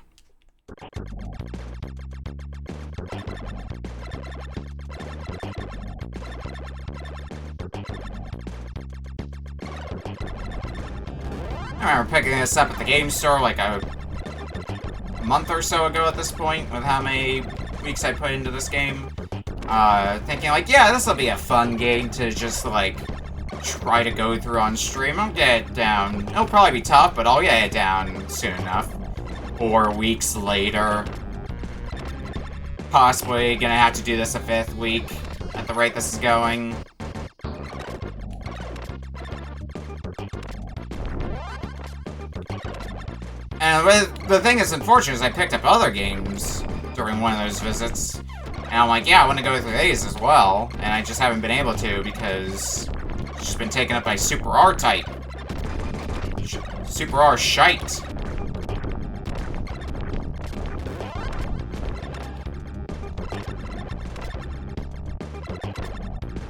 I remember picking this up at the game store like a month or so ago at this point, with how many weeks I put into this game. Thinking like, yeah, this will be a fun game to just, like, try to go through on stream. I'll get it down. It'll probably be tough, but I'll get it down soon enough. 4 weeks later. Possibly gonna have to do this a 5th week at the rate this is going. And the thing that's unfortunate is I picked up other games during one of those visits. And I'm like, yeah, I want to go through these as well. And I just haven't been able to because it's just been taken up by Super R-type. Super R shite.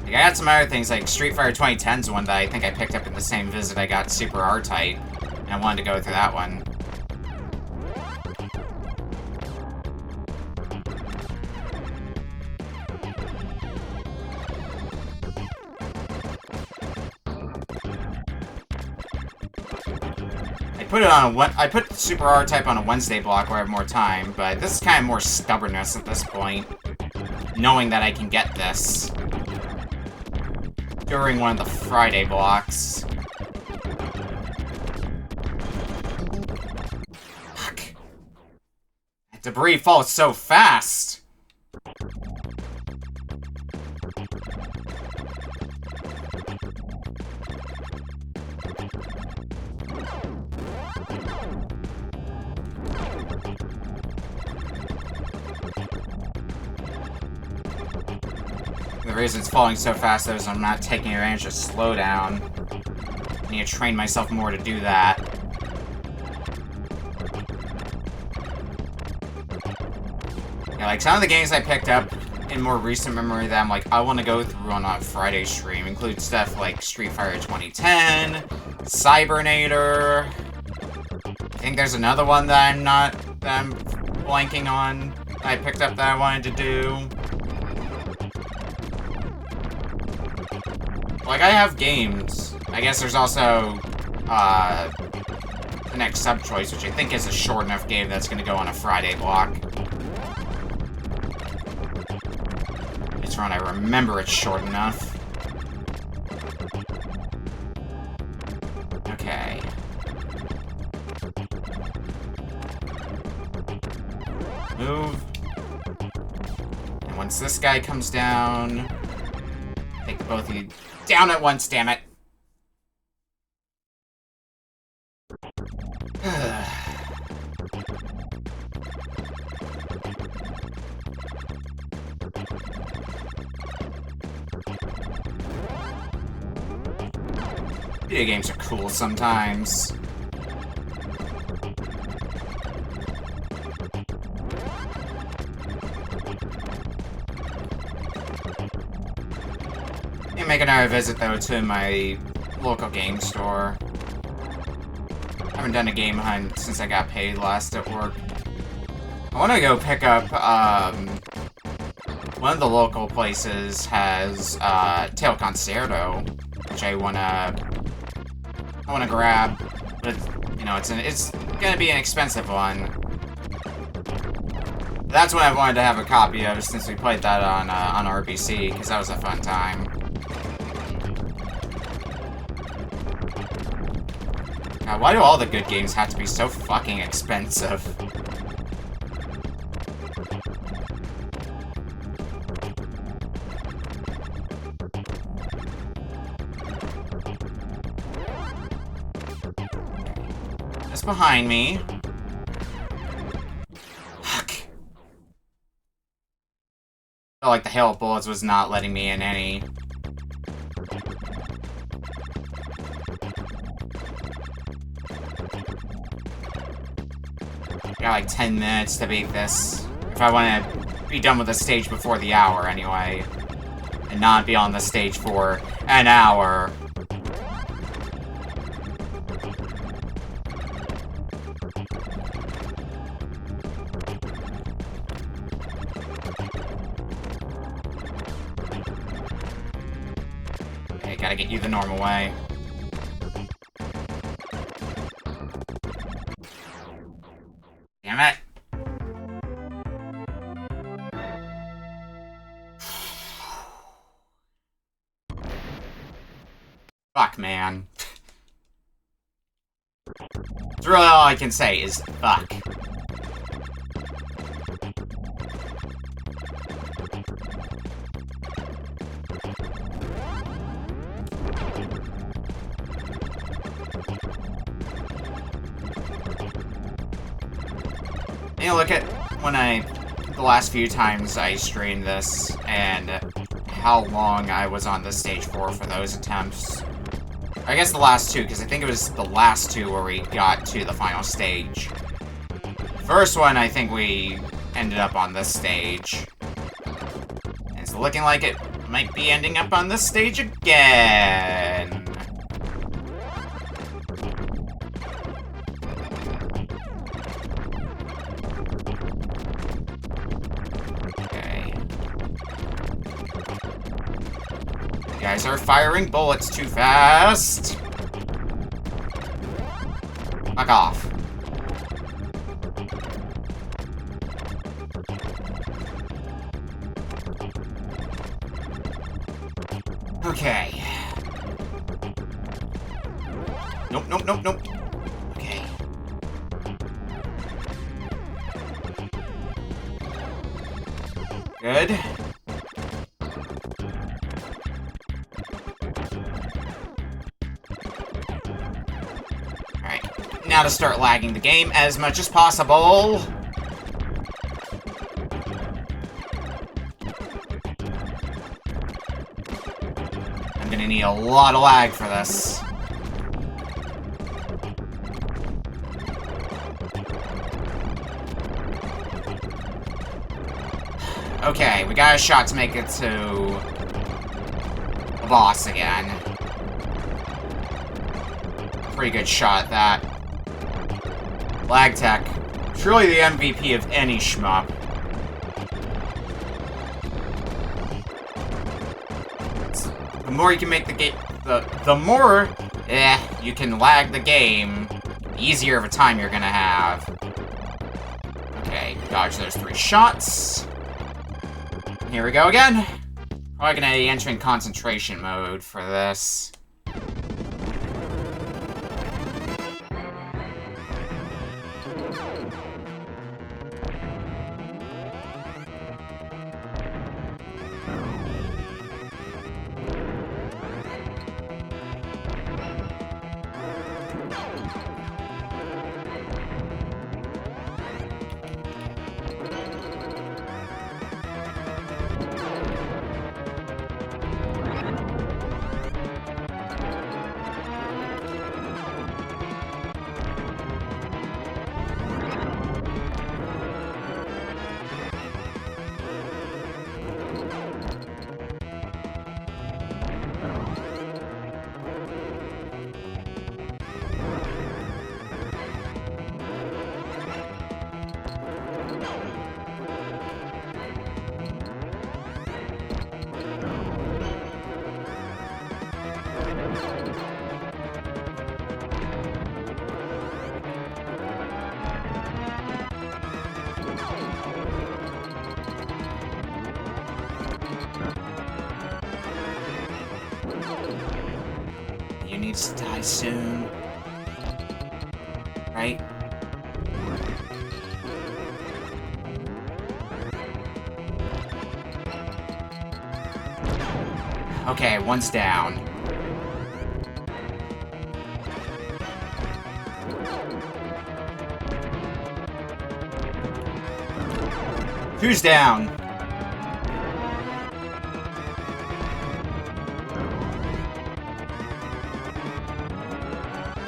Like, I got some other things like Street Fighter 2010's one that I think I picked up in the same visit I got Super R-type. And I wanted to go through that one. I put Super R-type on a Wednesday block where I have more time, but this is kind of more stubbornness at this point. Knowing that I can get this during one of the Friday blocks. Fuck. That debris falls so fast! The reason it's falling so fast though is I'm not taking advantage of slowdown. I need to train myself more to do that. Yeah, like, some of the games I picked up in more recent memory that I'm like, I want to go through on a Friday stream include stuff like Street Fighter 2010, Cybernator. I think there's another one that I'm blanking on. I picked up that I wanted to do. Like, I have games. I guess there's also, the next sub-choice, which I think is a short enough game that's gonna go on a Friday block. It's when I remember it's short enough. Okay. Move. And once this guy comes down, take both of you down at once, damn it. Video games are cool sometimes. I'm making another visit, though, to my local game store. I haven't done a game hunt since I got paid last at work. I want to go pick up, one of the local places has, Tail Concerto, which I wanna grab, but, you know, it's gonna be an expensive one. That's what I wanted to have a copy of since we played that on RBC, because that was a fun time. God, why do all the good games have to be so fucking expensive? Just behind me. Fuck. Felt like the hail of bullets was not letting me in any. Got like 10 minutes to beat this. If I want to be done with the stage before the hour, anyway. And not be on the stage for an hour. Okay, gotta get you the normal way. Damn it. Fuck, man. That's really all I can say is fuck. You know, look at the last few times I streamed this, and how long I was on the stage for those attempts. I guess the last two, because I think it was the last two where we got to the final stage. First one, I think we ended up on this stage. And it's looking like it might be ending up on this stage again. You guys are firing bullets too fast. Fuck off. Okay. Nope, nope, nope, nope. Okay. Good. Now to start lagging the game as much as possible. I'm gonna need a lot of lag for this. Okay, we got a shot to make it to the boss again. Pretty good shot at that. Lag Tech. Truly the MVP of any shmup. The more you can make the game... The more... you can lag the game, the easier of a time you're gonna have. Okay, dodge those 3 shots. Here we go again. Probably gonna be entering concentration mode for this. You need to die soon. Right? Okay, one's down. Who's down?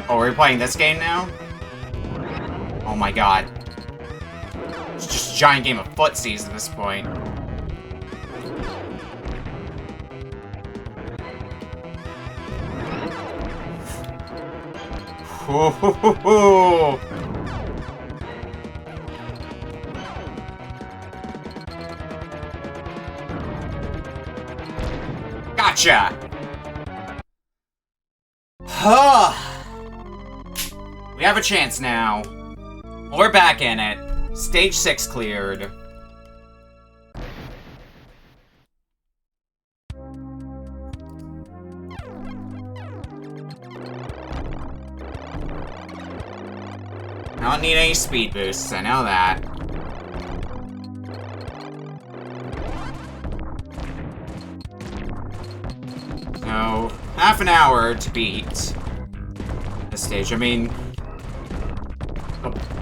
Oh, we're playing this game now? Oh my god. It's just a giant game of footsies at this point. Ho ho ho ho! Gotcha! Huh! We have a chance now. We're back in it. Stage 6 cleared. I don't need any speed boosts, I know that. So, half an hour to beat this stage. I mean,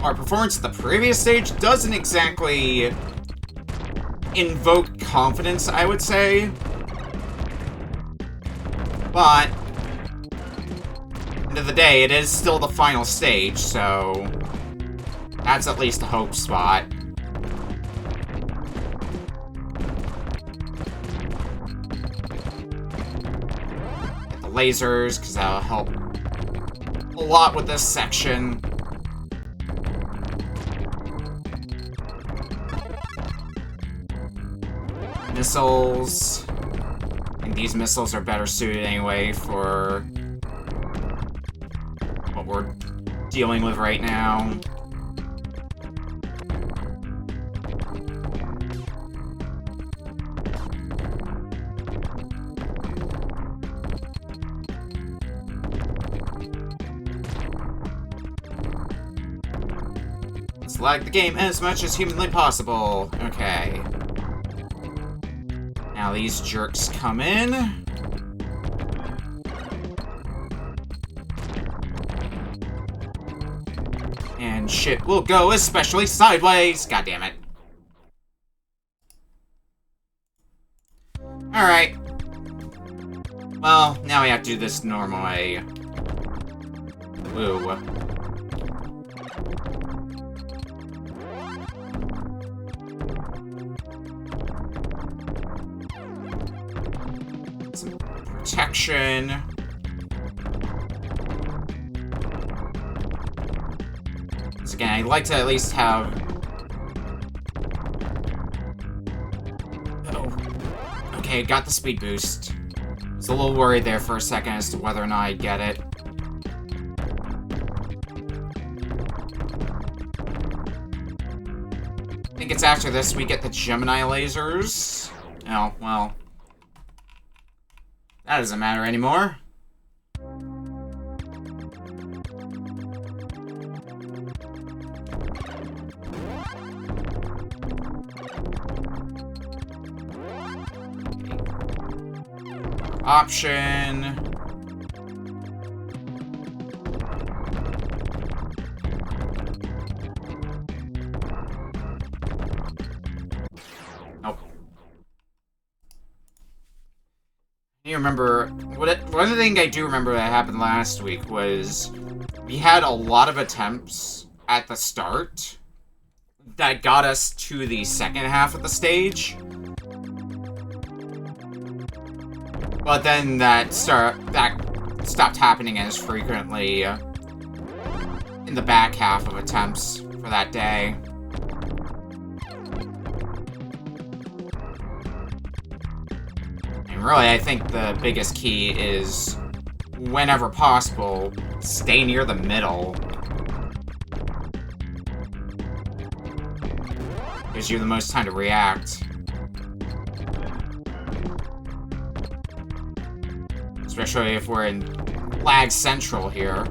our performance at the previous stage doesn't exactly invoke confidence, I would say. But, end of the day, it is still the final stage, so that's at least a hope spot. Get the lasers, because that'll help a lot with this section. Missiles. I think these missiles are better suited anyway for what we're dealing with right now. Let's lag the game as much as humanly possible. Okay. Now these jerks come in. And shit will go especially sideways. God damn it. Alright. Well, now we have to do this normal way. Woo. protection. Once again, I'd like to at least have... Oh. Okay, got the speed boost. I was a little worried there for a second as to whether or not I'd get it. I think it's after this we get the Gemini lasers. Oh, well. That doesn't matter anymore. Option. Nope. You remember one thing I do remember that happened last week was we had a lot of attempts at the start that got us to the second half of the stage. But then that stopped happening as frequently in the back half of attempts for that day. And really, I think the biggest key is, whenever possible, stay near the middle. Gives you the most time to react. Especially if we're in lag central here.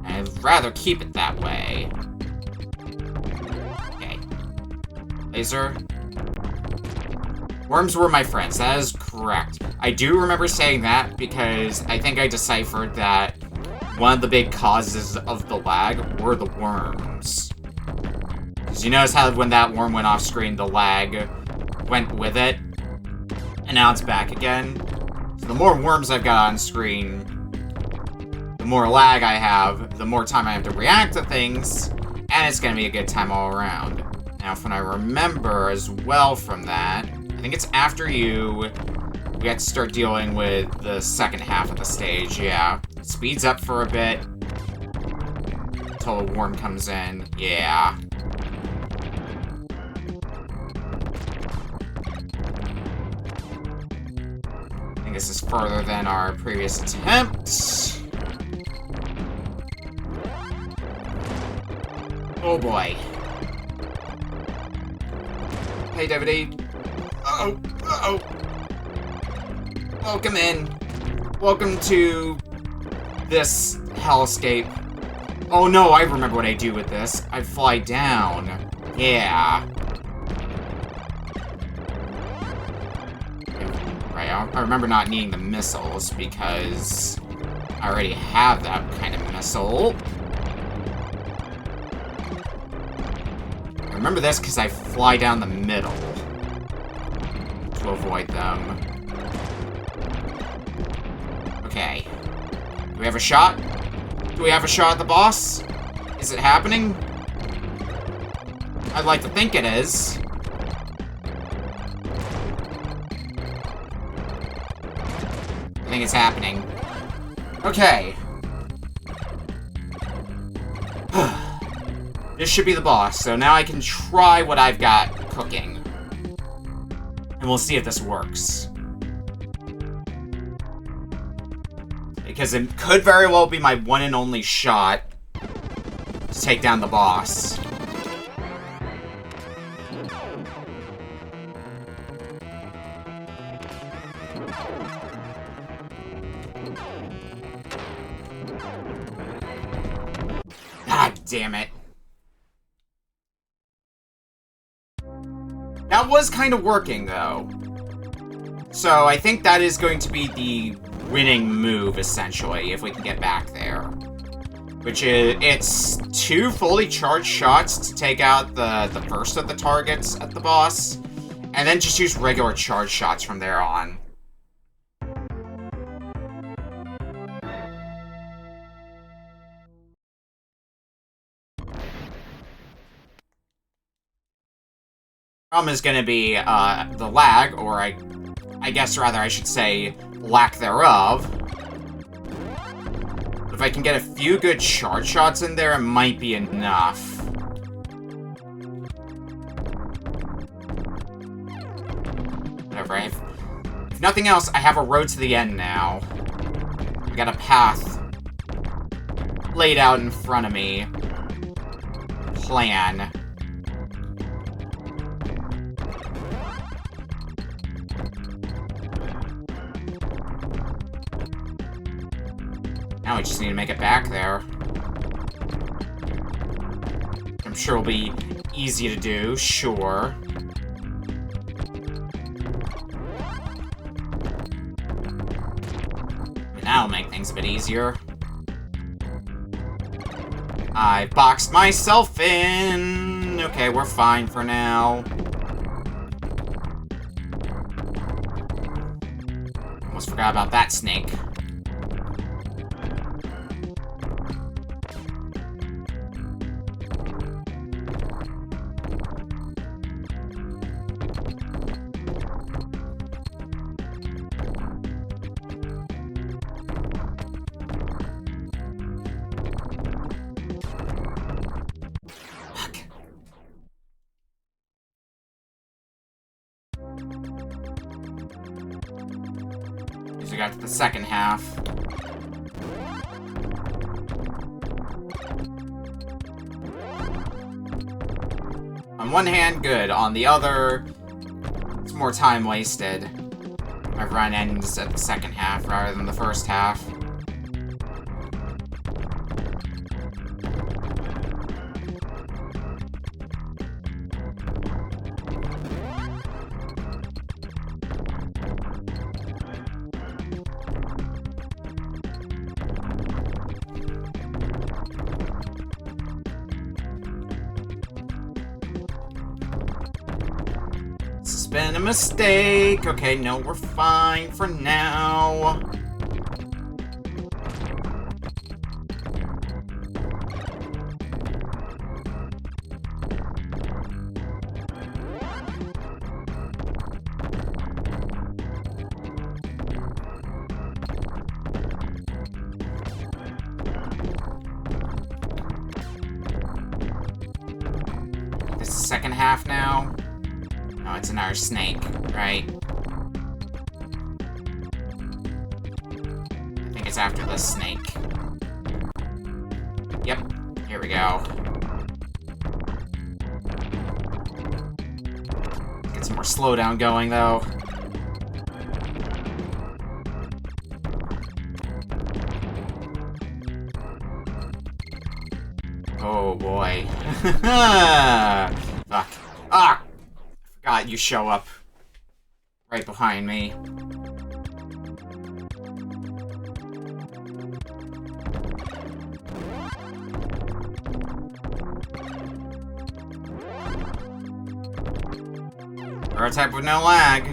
I'd rather keep it that way. Okay. Laser. Worms were my friends, that is correct. I do remember saying that because I think I deciphered that one of the big causes of the lag were the worms. Because you notice how when that worm went off screen, the lag went with it? And now it's back again. So the more worms I've got on screen, the more lag I have, the more time I have to react to things, and it's gonna be a good time all around. Now, if I remember as well from that, I think it's after we have to start dealing with the second half of the stage, yeah. It speeds up for a bit, until the worm comes in, yeah. This is further than our previous attempt. Oh boy. Hey, David. Uh-oh. Uh-oh. Welcome in. Welcome to this hellscape. Oh no, I remember what I do with this. I fly down. Yeah. I remember not needing the missiles because I already have that kind of missile. I remember this because I fly down the middle to avoid them. Okay. Do we have a shot? Do we have a shot at the boss? Is it happening? I'd like to think it is. I think it's happening. Okay. This should be the boss, so now I can try what I've got cooking. And we'll see if this works. Because it could very well be my one and only shot to take down the boss. God damn it. That was kind of working, though. So I think that is going to be the winning move, essentially, if we can get back there. Which is, it's 2 fully charged shots to take out the first of the targets at the boss, and then just use regular charge shots from there on. Problem is going to be the lag, or I guess rather I should say lack thereof. But if I can get a few good charge shots in there, it might be enough. Whatever, if nothing else, I have a road to the end now. I got a path laid out in front of me. Plan. Now we just need to make it back there. I'm sure it'll be easy to do, sure. That'll make things a bit easier. I boxed myself in. Okay, we're fine for now. Almost forgot about that snake. We got to the second half. On one hand, good. On the other, it's more time wasted. My run ends at the second half rather than the first half. Been a mistake. Okay, no, we're fine for now. This is the second half now. Oh, it's another snake, right? I think it's after the snake. Yep, here we go. Get some more slowdown going, though. Oh, boy. Fuck. Ah! God, you show up right behind me. Or a type with no lag.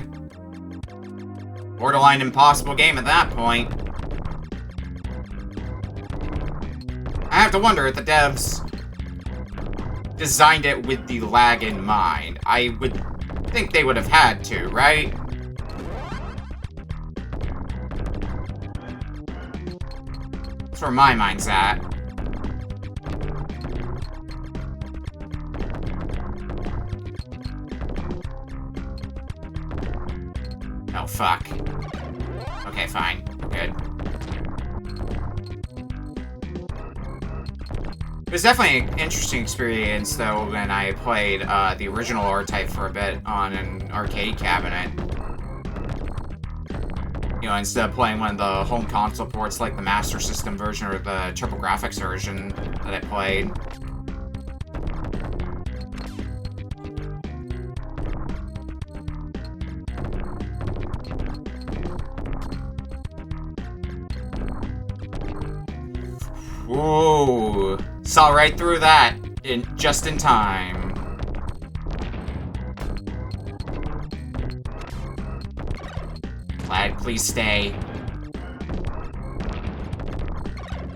Borderline impossible game at that point. I have to wonder if the devs designed it with the lag in mind. I would think they would have had to, right? That's where my mind's at. Oh, fuck. Okay, fine. We're good. It was definitely an interesting experience, though, when I played the original R-Type for a bit on an arcade cabinet. You know, instead of playing one of the home console ports like the Master System version or the TurboGrafx version that I played. Whoa! Saw right through that just in time. Lad, please stay.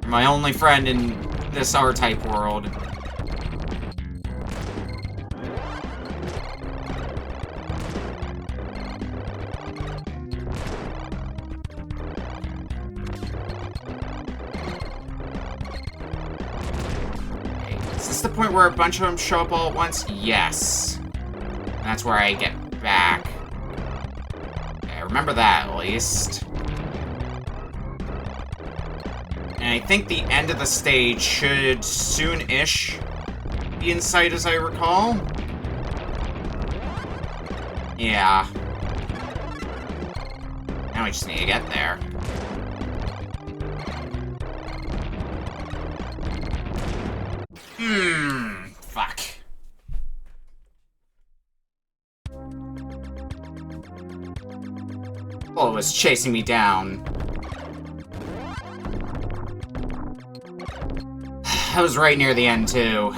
You're my only friend in this R-Type world. this the point where a bunch of them show up all at once? Yes. And that's where I get back. Okay, remember that at least. And I think the end of the stage should soon-ish be in sight, as I recall. Yeah. Now we just need to get there. Fuck. Oh, it was chasing me down. I was right near the end, too.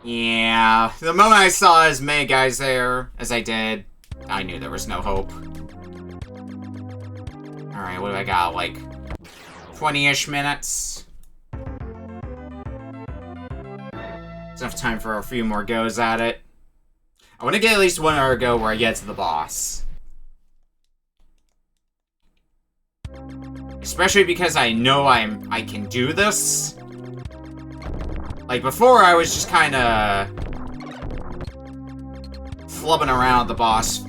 Yeah, the moment I saw as many guys there as I did, I knew there was no hope. Alright, what do I got? Like 20-ish minutes? It's enough time for a few more goes at it. I want to get at least 1 hour go where I get to the boss. Especially because I know I can do this. Like, before, I was just kind of flubbing around the boss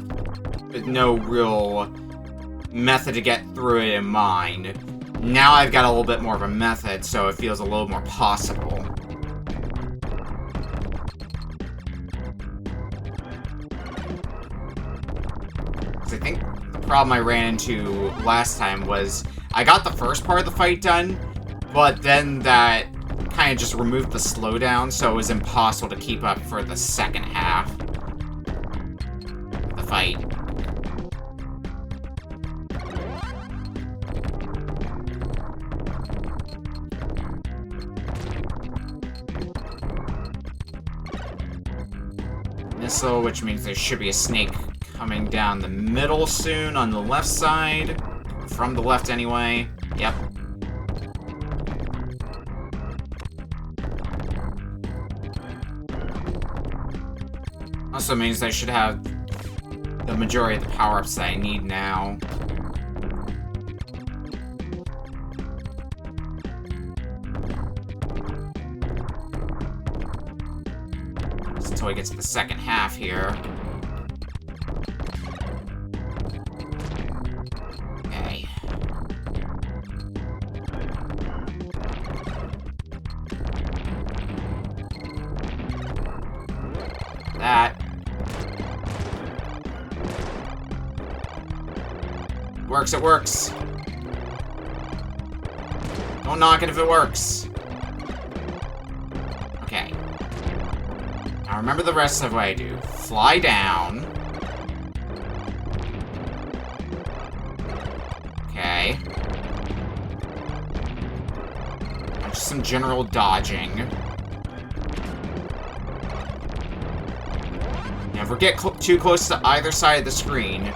with no real method to get through it in mind. Now I've got a little bit more of a method, so it feels a little more possible. Because I think the problem I ran into last time was I got the first part of the fight done, but then that kind of just removed the slowdown, so it was impossible to keep up for the second half of the fight. Missile, which means there should be a snake coming down the middle soon on the left side. From the left anyway. Yep. Also means I should have the majority of the power-ups that I need now. Just until we get to the second half here. Okay. That. Works, it works. Don't knock it if it works. Okay. Now remember the rest of what I do. Fly down. Okay. Just some general dodging. Never get too close to either side of the screen.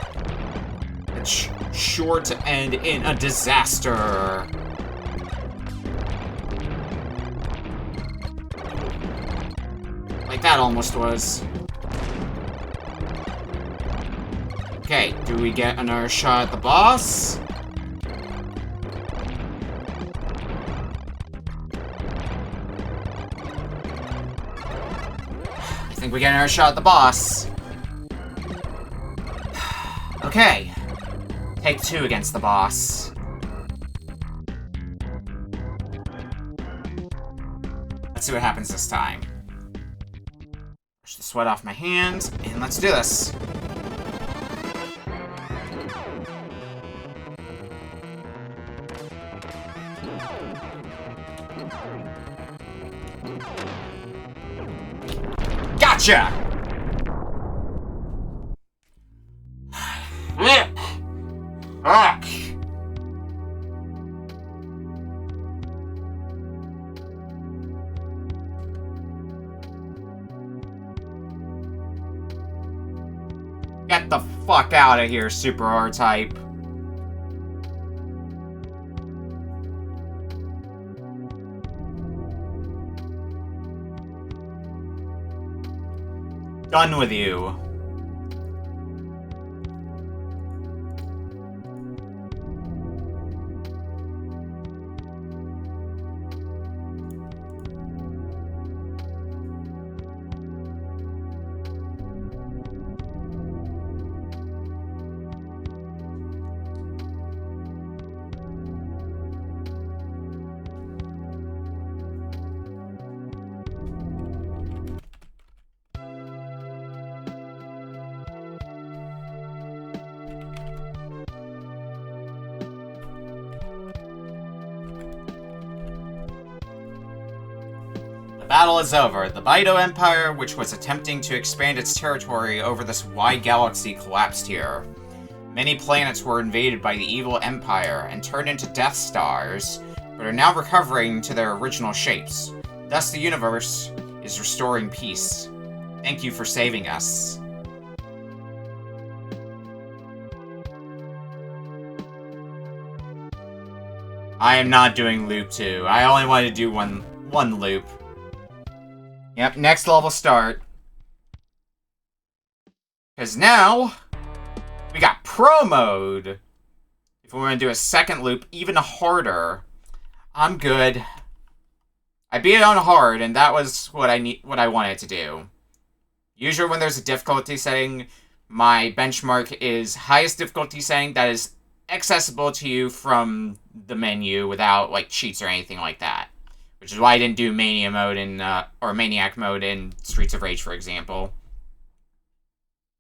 It's sure to end in a disaster. Like that almost was. Okay, do we get another shot at the boss? I think we get another shot at the boss. Okay. Take 2 against the boss. Let's see what happens this time. Brush the sweat off my hands, and let's do this. Gotcha! Fuck! Get the fuck out of here, Super R-Type. Done with you. The battle is over. The Baido Empire, which was attempting to expand its territory over this wide galaxy, collapsed here. Many planets were invaded by the evil Empire and turned into Death Stars, but are now recovering to their original shapes. Thus the universe is restoring peace. Thank you for saving us. I am not doing loop 2. I only wanted to do one loop. Yep, next level start. Because now, we got Pro Mode. If we want to do a second loop, even harder, I'm good. I beat it on hard, and that was what I wanted to do. Usually when there's a difficulty setting, my benchmark is highest difficulty setting that is accessible to you from the menu without, like, cheats or anything like that. Which is why I didn't do Mania mode or Maniac mode in Streets of Rage, for example.